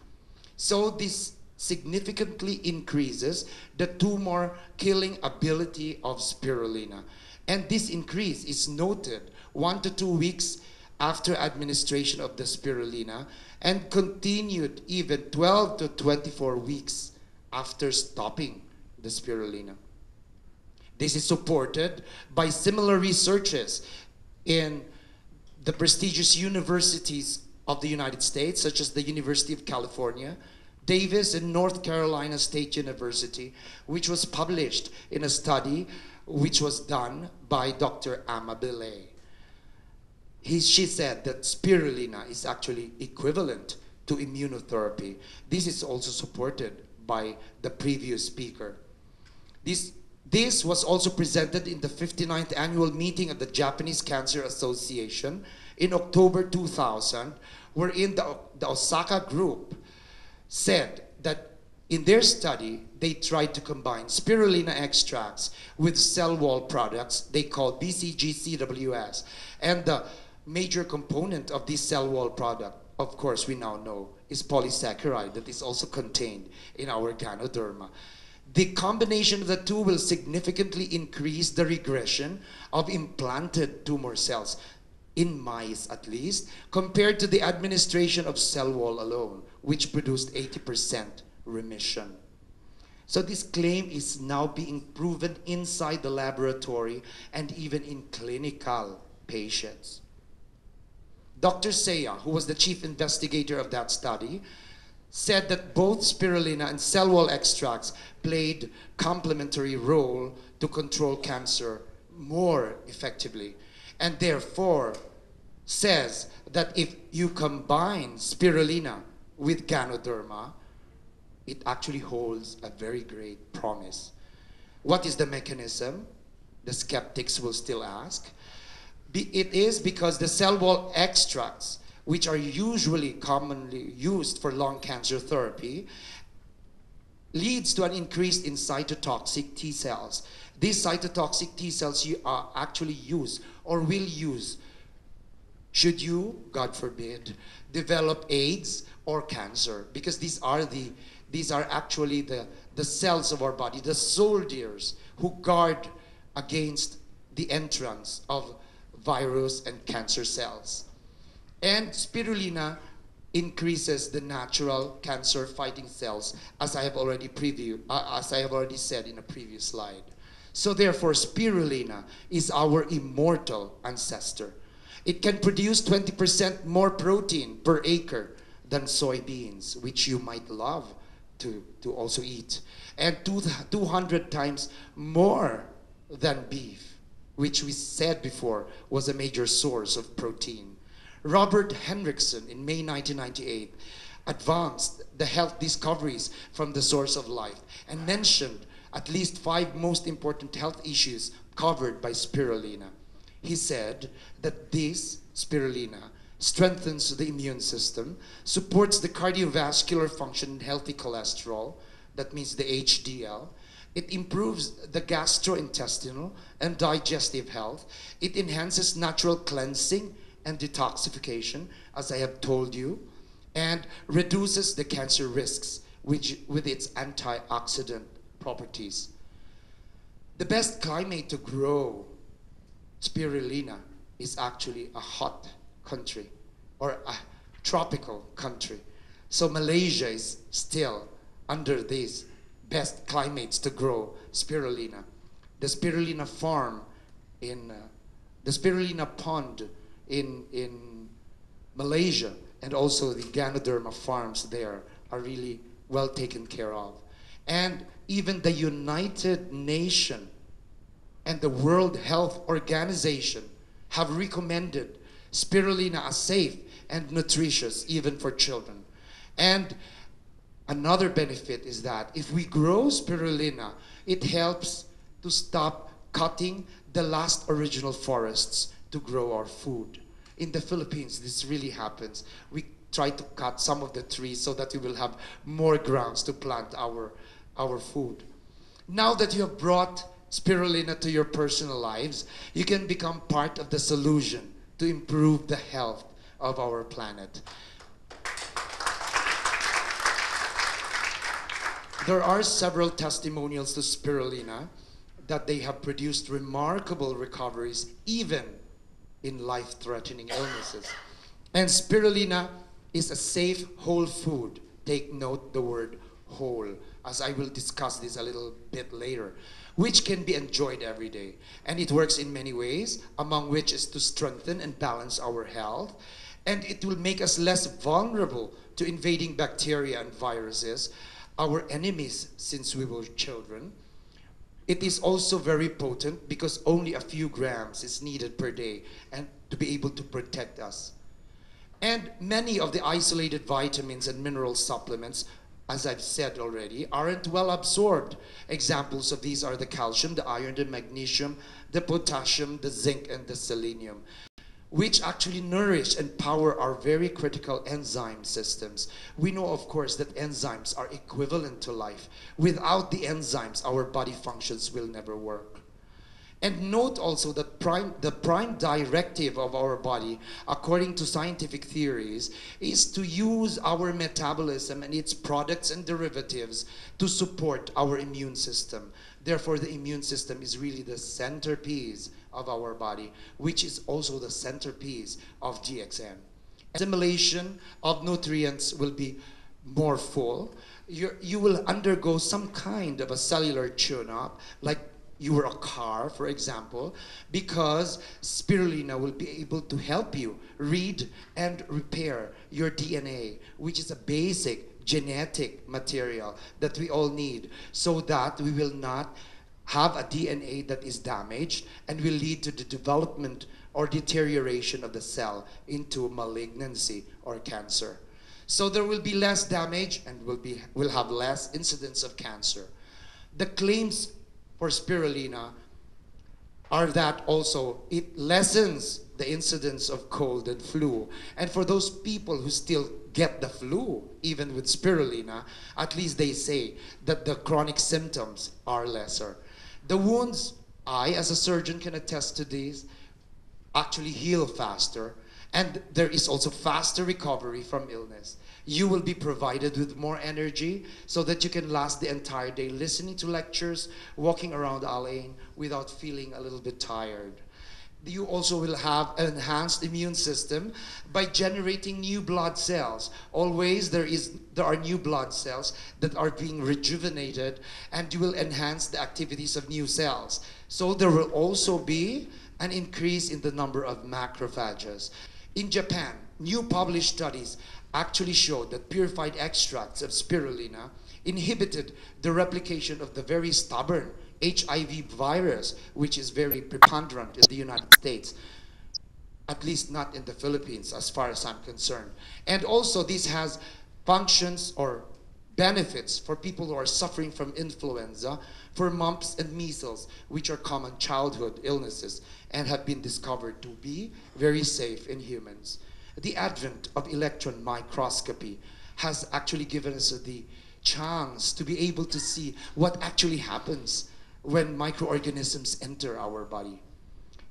S2: So this significantly increases the tumor killing ability of spirulina. And this increase is noted 1 to 2 weeks after administration of the spirulina and continued even 12 to 24 weeks after stopping the spirulina. This is supported by similar researches in the prestigious universities of the United States, such as the University of California, Davis, and North Carolina State University, which was published in a study which was done by Dr. Amabile. She said that spirulina is actually equivalent to immunotherapy. This is also supported by the previous speaker. This was also presented in the 59th annual meeting of the Japanese Cancer Association in October 2000, wherein the Osaka group said that in their study, they tried to combine spirulina extracts with cell wall products they called BCG-CWS. And the major component of this cell wall product, of course we now know, is polysaccharide that is also contained in our Ganoderma. The combination of the two will significantly increase the regression of implanted tumor cells, in mice at least, compared to the administration of cell wall alone, which produced 80% remission. So this claim is now being proven inside the laboratory and even in clinical patients. Dr. Seya, who was the chief investigator of that study, said that both spirulina and cell wall extracts played complementary role to control cancer more effectively, and therefore says that if you combine spirulina with Ganoderma, it actually holds a very great promise. What is the mechanism? The skeptics will still ask. It is because the cell wall extracts, which are usually commonly used for lung cancer therapy, leads to an increase in cytotoxic T cells. These cytotoxic T cells you are actually use or will use should you, God forbid, develop AIDS or cancer, because these are actually the cells of our body, the soldiers who guard against the entrance of virus and cancer cells. And spirulina increases the natural cancer fighting cells, as I have already said in a previous slide. So therefore, spirulina is our immortal ancestor. It can produce 20% more protein per acre than soybeans, which you might love to also eat, and 200 times more than beef, which we said before was a major source of protein. Robert Hendrickson in May 1998 advanced the health discoveries from the source of life and mentioned at least 5 most important health issues covered by spirulina. He said that this spirulina strengthens the immune system, supports the cardiovascular function and healthy cholesterol, that means the HDL. It improves the gastrointestinal and digestive health. It enhances natural cleansing and detoxification, as I have told you, and reduces the cancer risks with its antioxidant properties. The best climate to grow spirulina is actually a hot country or a tropical country. So Malaysia is still under these best climates to grow spirulina. The spirulina farm the spirulina pond in Malaysia and also the Ganoderma farms there are really well taken care of. And even the United Nations and the World Health Organization have recommended spirulina as safe and nutritious even for children. And another benefit is that if we grow spirulina, it helps to stop cutting the last original forests to grow our food. In the Philippines, this really happens. We try to cut some of the trees so that we will have more grounds to plant our food. Now that you have brought spirulina to your personal lives, you can become part of the solution to improve the health of our planet. There are several testimonials to spirulina that they have produced remarkable recoveries even in life-threatening illnesses. And spirulina is a safe whole food. Take note the word whole, as I will discuss this a little bit later, which can be enjoyed every day. And it works in many ways, among which is to strengthen and balance our health. And it will make us less vulnerable to invading bacteria and viruses, our enemies since we were children. It is also very potent because only a few grams is needed per day and to be able to protect us. And many of the isolated vitamins and mineral supplements, as I've said already, aren't well absorbed. Examples of these are the calcium, the iron, the magnesium, the potassium, the zinc, and the selenium, which actually nourish and power our very critical enzyme systems. We know, of course, that enzymes are equivalent to life. Without the enzymes, our body functions will never work. And note also that the prime directive of our body, according to scientific theories, is to use our metabolism and its products and derivatives to support our immune system. Therefore, the immune system is really the centerpiece of our body, which is also the centerpiece of DXN. Assimilation of nutrients will be more full. You will undergo some kind of a cellular tune-up, like you were a car, for example, because spirulina will be able to help you read and repair your DNA, which is a basic genetic material that we all need, so that we will not have a DNA that is damaged and will lead to the development or deterioration of the cell into malignancy or cancer. So there will be less damage and will have less incidence of cancer. The claims for spirulina are that also it lessens the incidence of cold and flu. And for those people who still get the flu, even with spirulina, at least they say that the chronic symptoms are lesser. The wounds, I as a surgeon can attest to these, actually heal faster, and there is also faster recovery from illness. You will be provided with more energy so that you can last the entire day listening to lectures, walking around Al Ain without feeling a little bit tired. You also will have an enhanced immune system by generating new blood cells. Always there are new blood cells that are being rejuvenated, and you will enhance the activities of new cells. So there will also be an increase in the number of macrophages. In Japan, new published studies actually showed that purified extracts of spirulina inhibited the replication of the very stubborn HIV virus, which is very preponderant in the United States, at least not in the Philippines as far as I'm concerned. And also this has functions or benefits for people who are suffering from influenza, for mumps and measles, which are common childhood illnesses and have been discovered to be very safe in humans. The advent of electron microscopy has actually given us the chance to be able to see what actually happens when microorganisms enter our body.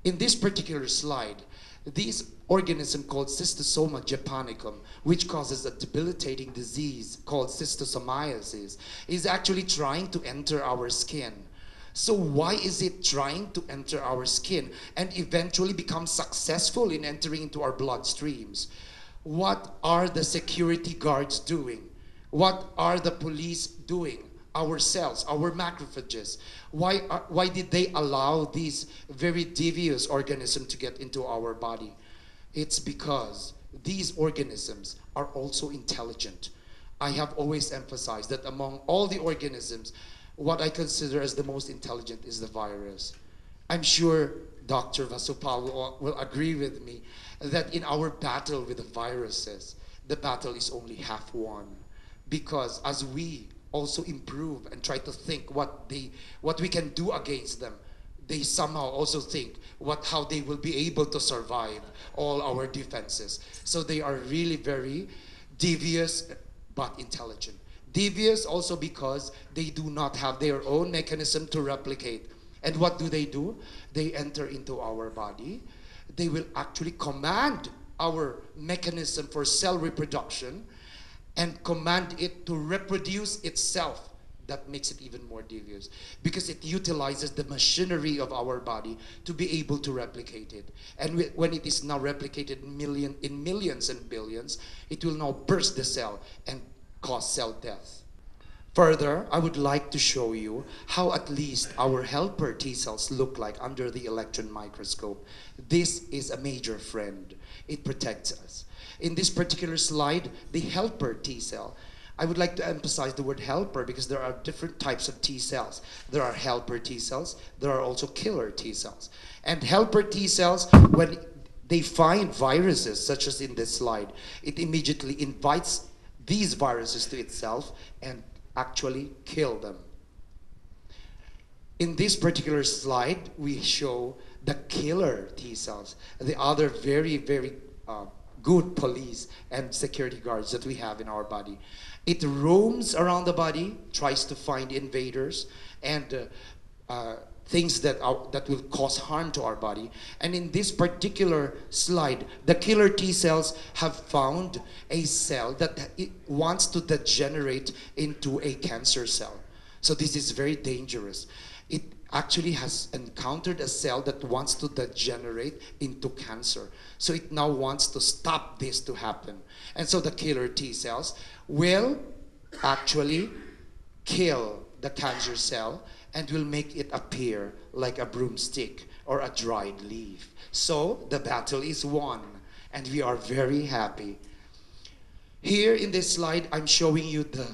S2: In this particular slide, this organism called Cystosoma japonicum, which causes a debilitating disease called schistosomiasis, is actually trying to enter our skin. So why is it trying to enter our skin and eventually become successful in entering into our bloodstreams? What are the security guards doing? What are the police doing? Our cells, our macrophages. Why did they allow these very devious organisms to get into our body? It's because these organisms are also intelligent. I have always emphasized that among all the organisms, what I consider as the most intelligent is the virus. I'm sure Dr. Vasupal will agree with me that in our battle with the viruses, the battle is only half won. Because as we also improve and try to think what we can do against them, they somehow also think how they will be able to survive all our defenses. So they are really very devious but intelligent. Devious also because they do not have their own mechanism to replicate. And what do? They enter into our body. They will actually command our mechanism for cell reproduction and command it to reproduce itself. That makes it even more devious because it utilizes the machinery of our body to be able to replicate it. And when it is now replicated in millions and billions, it will now burst the cell and cause cell death. Further, I would like to show you how at least our helper T cells look like under the electron microscope. This is a major friend. It protects us. In this particular slide, the helper T cell, I would like to emphasize the word helper because there are different types of T cells. There are helper T cells, there are also killer T cells. And helper T cells, when they find viruses, such as in this slide, it immediately invites these viruses to itself and actually kill them. In this particular slide, we show the killer T cells, the other very, very good police and security guards that we have in our body. It roams around the body, tries to find invaders and things that will cause harm to our body. And in this particular slide, the killer T cells have found a cell that it wants to degenerate into a cancer cell. So this is very dangerous. It actually has encountered a cell that wants to degenerate into cancer. So it now wants to stop this to happen. And so the killer T cells will actually kill the cancer cell and will make it appear like a broomstick or a dried leaf. So the battle is won and we are very happy. Here in this slide, I'm showing you the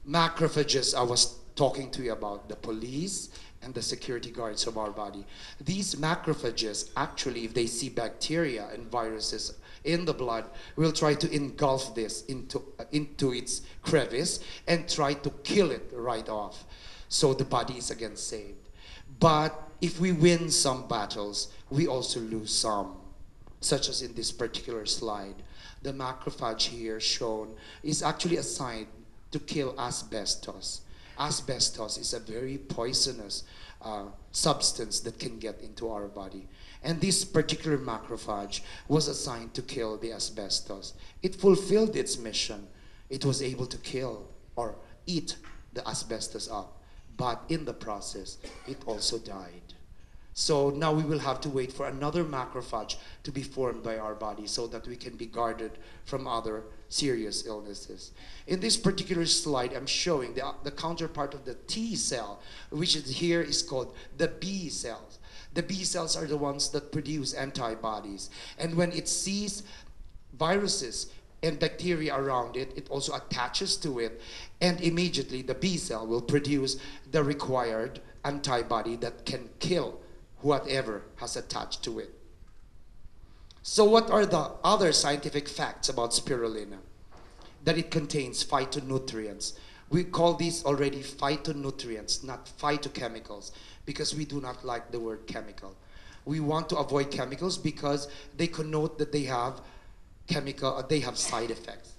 S2: macrophages I was talking to you about, the police and the security guards of our body. These macrophages, actually, if they see bacteria and viruses in the blood, will try to engulf this into its crevice and try to kill it right off. So the body is again saved. But if we win some battles, we also lose some, such as in this particular slide. The macrophage here shown is actually assigned to kill asbestos. Asbestos is a very poisonous substance that can get into our body. And this particular macrophage was assigned to kill the asbestos. It fulfilled its mission. It was able to kill or eat the asbestos up. But in the process, it also died. So now we will have to wait for another macrophage to be formed by our body so that we can be guarded from other serious illnesses. In this particular slide, I'm showing the counterpart of the T cell, which here is called the B cells. The B cells are the ones that produce antibodies. And when it sees viruses and bacteria around it, it also attaches to it. And immediately the B cell will produce the required antibody that can kill whatever has attached to it. So what are the other scientific facts about spirulina? That it contains phytonutrients. We call these already phytonutrients, not phytochemicals, because we do not like the word chemical. We want to avoid chemicals because they connote that they have side effects.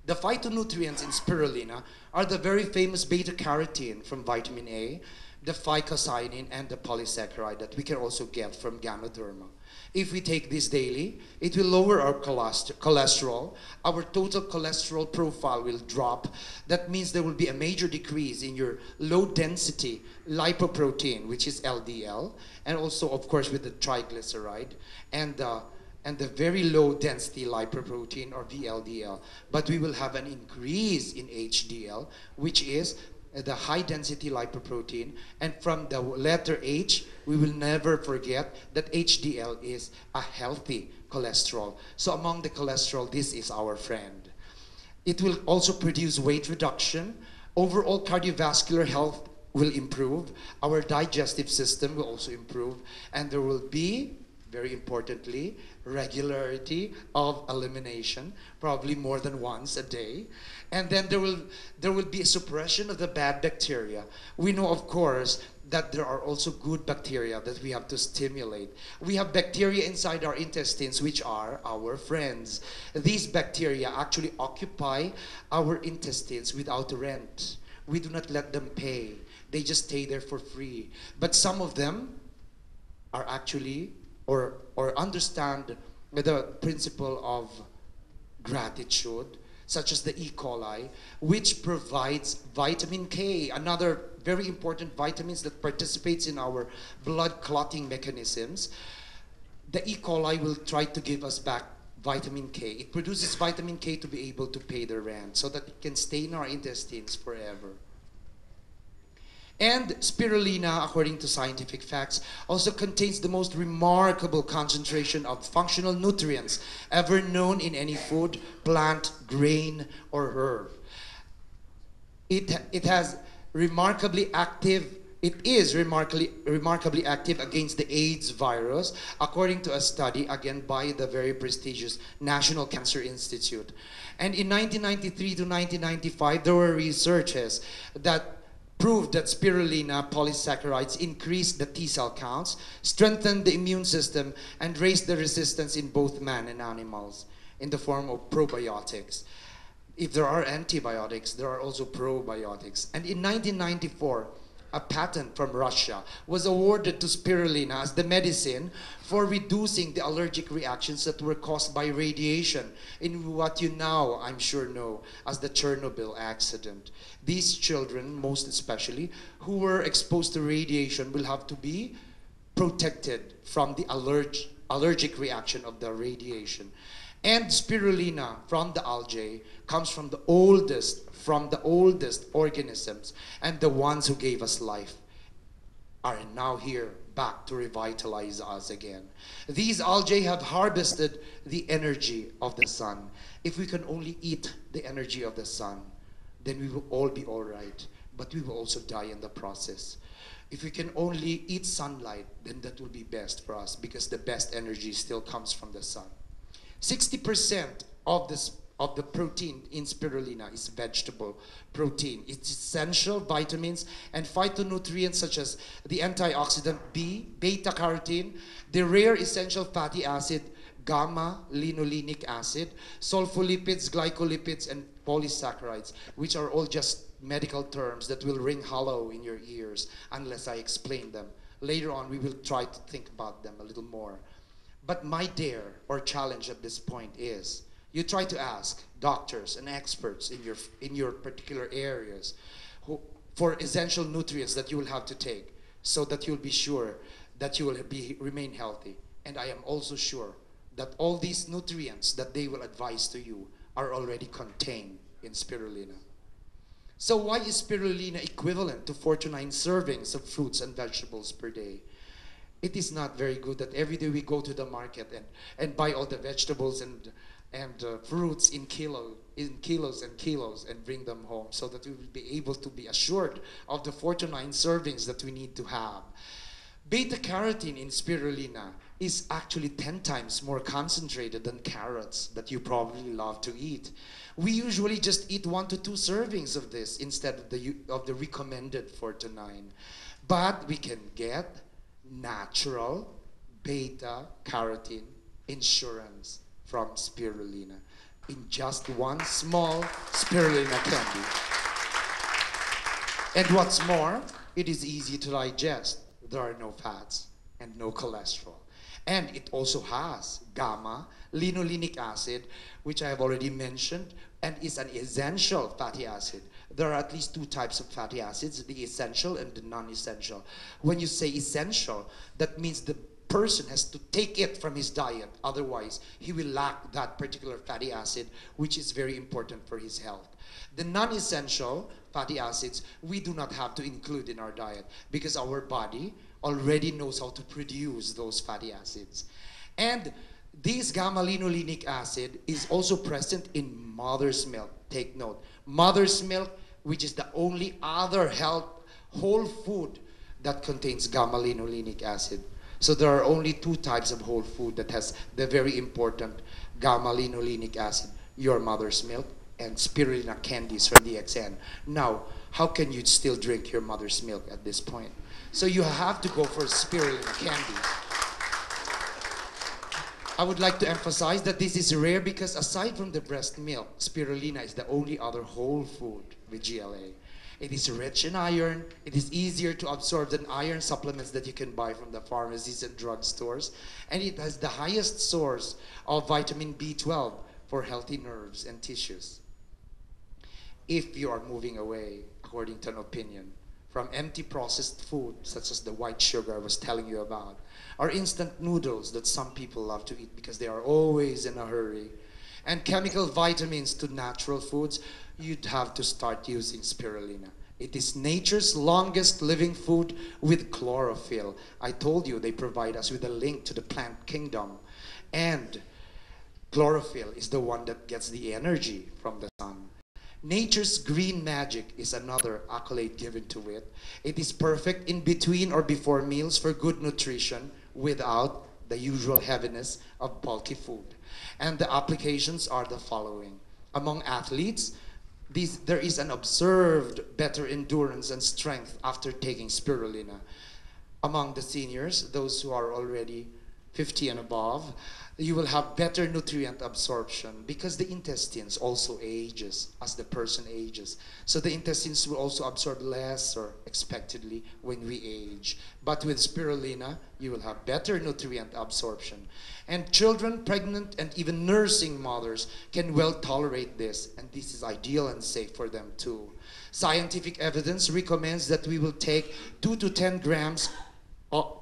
S2: The phytonutrients in spirulina are the very famous beta-carotene from vitamin A, the phycocyanin, and the polysaccharide that we can also get from Ganoderma. If we take this daily, it will lower our cholesterol. Our total cholesterol profile will drop. That means there will be a major decrease in your low-density lipoprotein, which is LDL, and also, of course, with the triglyceride, and the very low-density lipoprotein, or VLDL. But we will have an increase in HDL, which is the high-density lipoprotein, and from the letter H, we will never forget that HDL is a healthy cholesterol. So among the cholesterol, this is our friend. It will also produce weight reduction. Overall cardiovascular health will improve. Our digestive system will also improve, and there will be, very importantly, regularity of elimination, probably more than once a day. And then there will be a suppression of the bad bacteria. We know, of course, that there are also good bacteria that we have to stimulate. We have bacteria inside our intestines, which are our friends. These bacteria actually occupy our intestines without rent. We do not let them pay. They just stay there for free. But some of them are actually or understand the principle of gratitude, such as the E. coli, which provides vitamin K, another very important vitamins that participates in our blood clotting mechanisms. The E. coli will try to give us back vitamin K. It produces vitamin K to be able to pay the rent so that it can stay in our intestines forever. And spirulina, according to scientific facts, also contains the most remarkable concentration of functional nutrients ever known in any food, plant, grain, or herb. It is remarkably active against the AIDS virus, according to a study, again, by the very prestigious National Cancer Institute. And in 1993 to 1995, there were researches that proved that spirulina polysaccharides increased the T cell counts, strengthened the immune system, and raised the resistance in both man and animals in the form of probiotics. If there are antibiotics, there are also probiotics. And in 1994, a patent from Russia was awarded to spirulina as the medicine for reducing the allergic reactions that were caused by radiation in what you now, I'm sure, know as the Chernobyl accident. These children, most especially, who were exposed to radiation will have to be protected from the allergic reaction of the radiation. And spirulina from the algae comes from the oldest organisms and the ones who gave us life. are now here back to revitalize us again. These algae have harvested the energy of the sun. If we can only eat the energy of the sun, then we will all be all right, but we will also die in the process. If we can only eat sunlight, then that will be best for us, because the best energy still comes from the sun. 60% of the protein in spirulina is vegetable protein. It's essential vitamins and phytonutrients such as the antioxidant B, beta-carotene, the rare essential fatty acid, gamma-linolenic acid, sulfolipids, glycolipids, and polysaccharides, which are all just medical terms that will ring hollow in your ears unless I explain them. Later on, we will try to think about them a little more. But my dare or challenge at this point is, you try to ask doctors and experts in your particular areas for essential nutrients that you will have to take so that you'll be sure that you will remain healthy. And I am also sure that all these nutrients that they will advise to you are already contained in spirulina. So why is spirulina equivalent to 4 to 9 servings of fruits and vegetables per day? It is not very good that every day we go to the market and buy all the vegetables and fruits in kilos and kilos and bring them home so that we will be able to be assured of the 4 to 9 servings that we need to have. Beta-carotene in spirulina is actually 10 times more concentrated than carrots that you probably love to eat. We usually just eat 1 to 2 servings of this instead of the recommended 4 to 9. But we can get natural beta-carotene insurance from spirulina in just one small spirulina candy. And what's more, it is easy to digest. There are no fats and no cholesterol. And it also has gamma-linolenic acid, which I have already mentioned, and is an essential fatty acid. There are at least 2 types of fatty acids, the essential and the non-essential. When you say essential, that means the person has to take it from his diet. Otherwise, he will lack that particular fatty acid, which is very important for his health. The non-essential fatty acids, we do not have to include in our diet because our body already knows how to produce those fatty acids. And this gamma-linolenic acid is also present in mother's milk. Take note, mother's milk, which is the only other whole food that contains gamma-linolenic acid. So there are only 2 types of whole food that has the very important gamma-linolenic acid, your mother's milk and spirulina candies from DXN. Now, how can you still drink your mother's milk at this point? So you have to go for spirulina candies. I would like to emphasize that this is rare because aside from the breast milk, spirulina is the only other whole food with GLA. It is rich in iron. It is easier to absorb than iron supplements that you can buy from the pharmacies and drugstores. And it has the highest source of vitamin B12 for healthy nerves and tissues. If you are moving away, according to an opinion, from empty processed food such as the white sugar I was telling you about, or instant noodles that some people love to eat because they are always in a hurry, and chemical vitamins to natural foods, you'd have to start using spirulina. It is nature's longest living food with chlorophyll. I told you they provide us with a link to the plant kingdom. And chlorophyll is the one that gets the energy from the sun. Nature's green magic is another accolade given to it. It is perfect in between or before meals for good nutrition without the usual heaviness of bulky food. And the applications are the following. Among athletes, there is an observed better endurance and strength after taking spirulina. Among the seniors, those who are already 50 and above, you will have better nutrient absorption because the intestines also ages as the person ages. So the intestines will also absorb less or expectedly when we age. But with spirulina, you will have better nutrient absorption. And children, pregnant, and even nursing mothers can well tolerate this, and this is ideal and safe for them too. Scientific evidence recommends that we will take 2 to 10 grams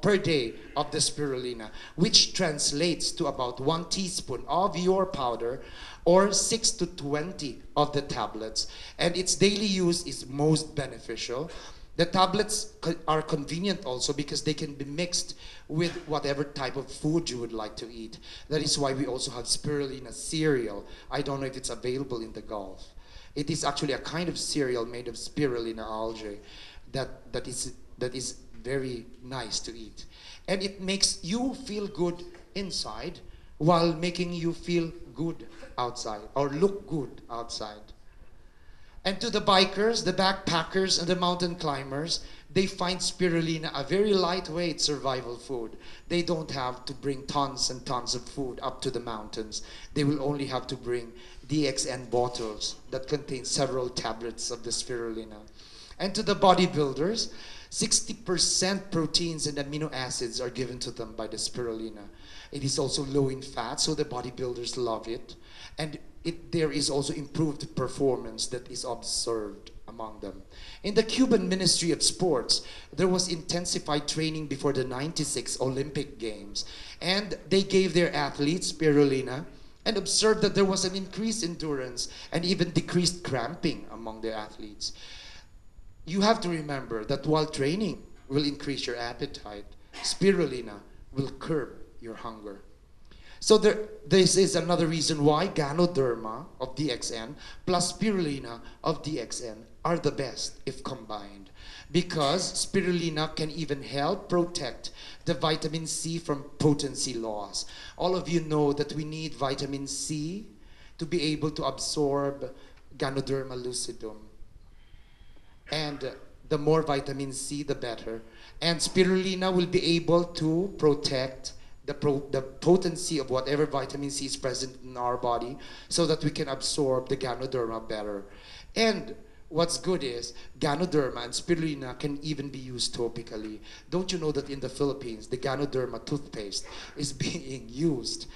S2: per day of the spirulina, which translates to about 1 teaspoon of your powder or 6 to 20 of the tablets. And its daily use is most beneficial The tablets are convenient also because they can be mixed with whatever type of food you would like to eat. That is why we also have spirulina cereal. I don't know if it's available in the Gulf. It is actually a kind of cereal made of spirulina algae that is very nice to eat. And it makes you feel good inside while making you feel good outside or look good outside. And to the bikers, the backpackers, and the mountain climbers, they find spirulina a very lightweight survival food. They don't have to bring tons and tons of food up to the mountains. They will only have to bring DXN bottles that contain several tablets of the spirulina. And to the bodybuilders, 60% proteins and amino acids are given to them by the spirulina. It is also low in fat, so the bodybuilders love it. And there is also improved performance that is observed among them. In the Cuban Ministry of Sports, there was intensified training before the '96 Olympic Games. And they gave their athletes spirulina and observed that there was an increased endurance and even decreased cramping among their athletes. You have to remember that while training will increase your appetite, spirulina will curb your hunger. So this is another reason why Ganoderma of DXN plus spirulina of DXN are the best if combined. Because spirulina can even help protect the vitamin C from potency loss. All of you know that we need vitamin C to be able to absorb Ganoderma lucidum. And the more vitamin C, the better. And spirulina will be able to protect the potency of whatever vitamin C is present in our body so that we can absorb the Ganoderma better. And what's good is Ganoderma and spirulina can even be used topically. Don't you know that in the Philippines, the Ganoderma toothpaste is being used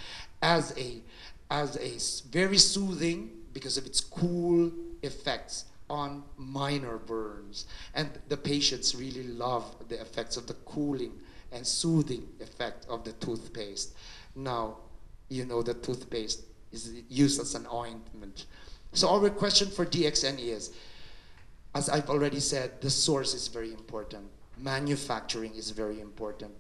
S2: as a very soothing because of its cool effects on minor burns. And the patients really love the effects of the cooling and soothing effect of the toothpaste. Now, you know that toothpaste is used as an ointment. So our question for DXN is, as I've already said, the source is very important. Manufacturing is very important.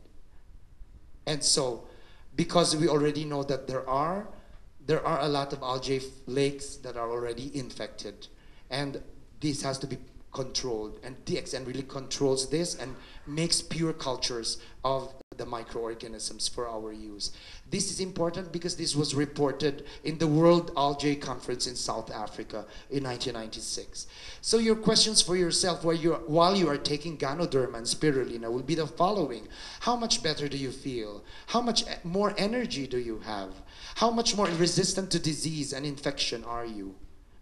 S2: And so, because we already know that there are a lot of algae lakes that are already infected, and this has to be controlled, and DXN really controls this and makes pure cultures of the microorganisms for our use. This is important because this was reported in the World Algae Conference in South Africa in 1996. So your questions for yourself while you are taking Ganoderma and spirulina will be the following. How much better do you feel? How much more energy do you have? How much more resistant to disease and infection are you?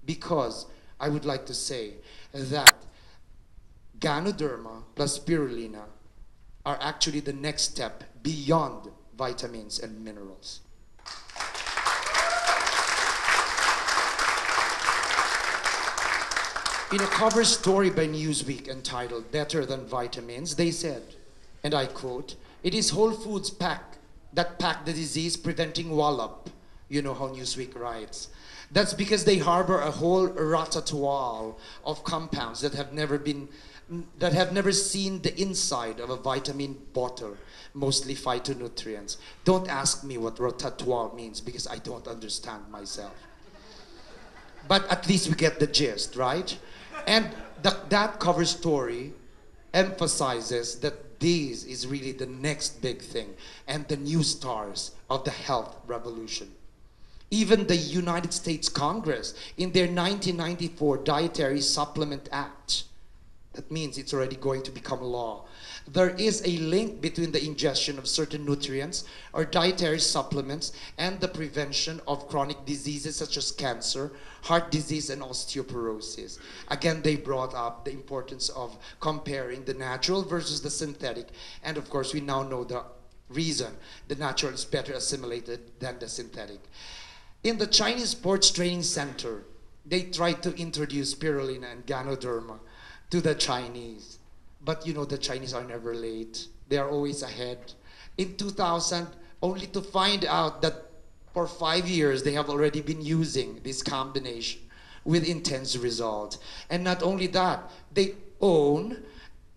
S2: Because I would like to say that Ganoderma plus spirulina are actually the next step beyond vitamins and minerals. In a cover story by Newsweek entitled "Better Than Vitamins," they said, and I quote, "It is Whole Foods that pack the disease-preventing wallop." You know how Newsweek writes. That's because they harbor a whole ratatouille of compounds that have never seen the inside of a vitamin bottle, mostly phytonutrients. Don't ask me what ratatouille means because I don't understand myself. But at least we get the gist, right? And that cover story emphasizes that this is really the next big thing and the new stars of the health revolution. Even the United States Congress, in their 1994 Dietary Supplement Act, that means it's already going to become law. There is a link between the ingestion of certain nutrients or dietary supplements and the prevention of chronic diseases such as cancer, heart disease, and osteoporosis. Again, they brought up the importance of comparing the natural versus the synthetic. And of course, we now know the reason the natural is better assimilated than the synthetic. In the Chinese Sports Training Center, they tried to introduce spirulina and Ganoderma to the Chinese. But you know, the Chinese are never late. They are always ahead. In 2000, only to find out that for 5 years, they have already been using this combination with intense results. And not only that, they own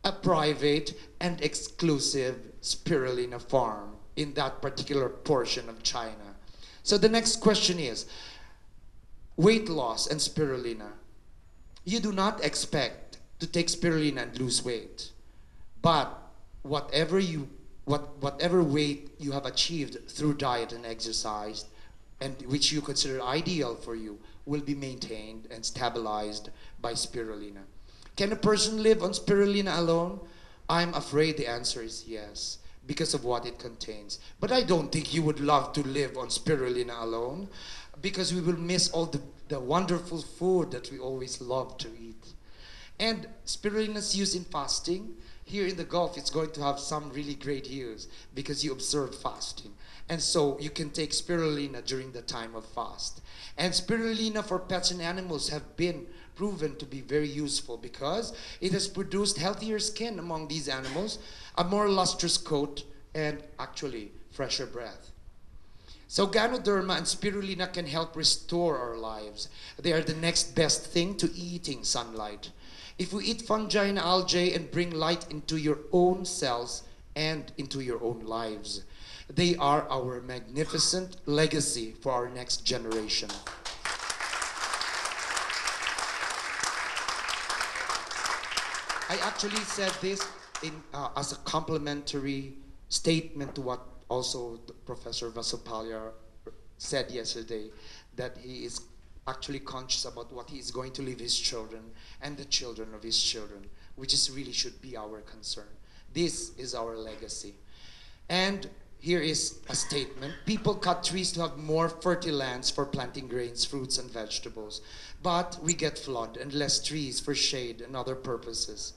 S2: a private and exclusive spirulina farm in that particular portion of China. So the next question is, weight loss and spirulina. You do not expect to take spirulina and lose weight, but whatever weight you have achieved through diet and exercise, and which you consider ideal for you, will be maintained and stabilized by spirulina. Can a person live on spirulina alone? I'm afraid the answer is yes, because of what it contains. But I don't think you would love to live on spirulina alone, because we will miss all the wonderful food that we always love to eat. And spirulina is used in fasting. Here in the Gulf, it's going to have some really great use because you observe fasting. And so you can take spirulina during the time of fast. And spirulina for pets and animals have been proven to be very useful because it has produced healthier skin among these animals, a more lustrous coat, and actually fresher breath. So Ganoderma and spirulina can help restore our lives. They are the next best thing to eating sunlight. If we eat fungi and algae and bring light into your own cells and into your own lives, they are our magnificent legacy for our next generation. I actually said this as a complimentary statement to what also Professor Vasupalya said yesterday, that he is actually conscious about what he is going to leave his children and the children of his children, which is really should be our concern. This is our legacy. And here is a statement. People cut trees to have more fertile lands for planting grains, fruits, and vegetables. But we get flood and less trees for shade and other purposes.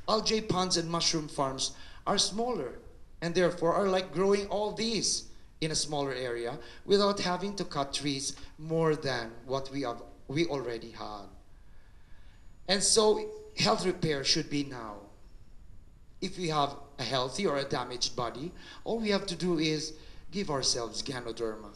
S2: Algae ponds and mushroom farms are smaller and therefore are like growing all these in a smaller area without having to cut trees more than what we already have. And so health repair should be now. If we have a healthy or a damaged body, all we have to do is give ourselves Ganoderma.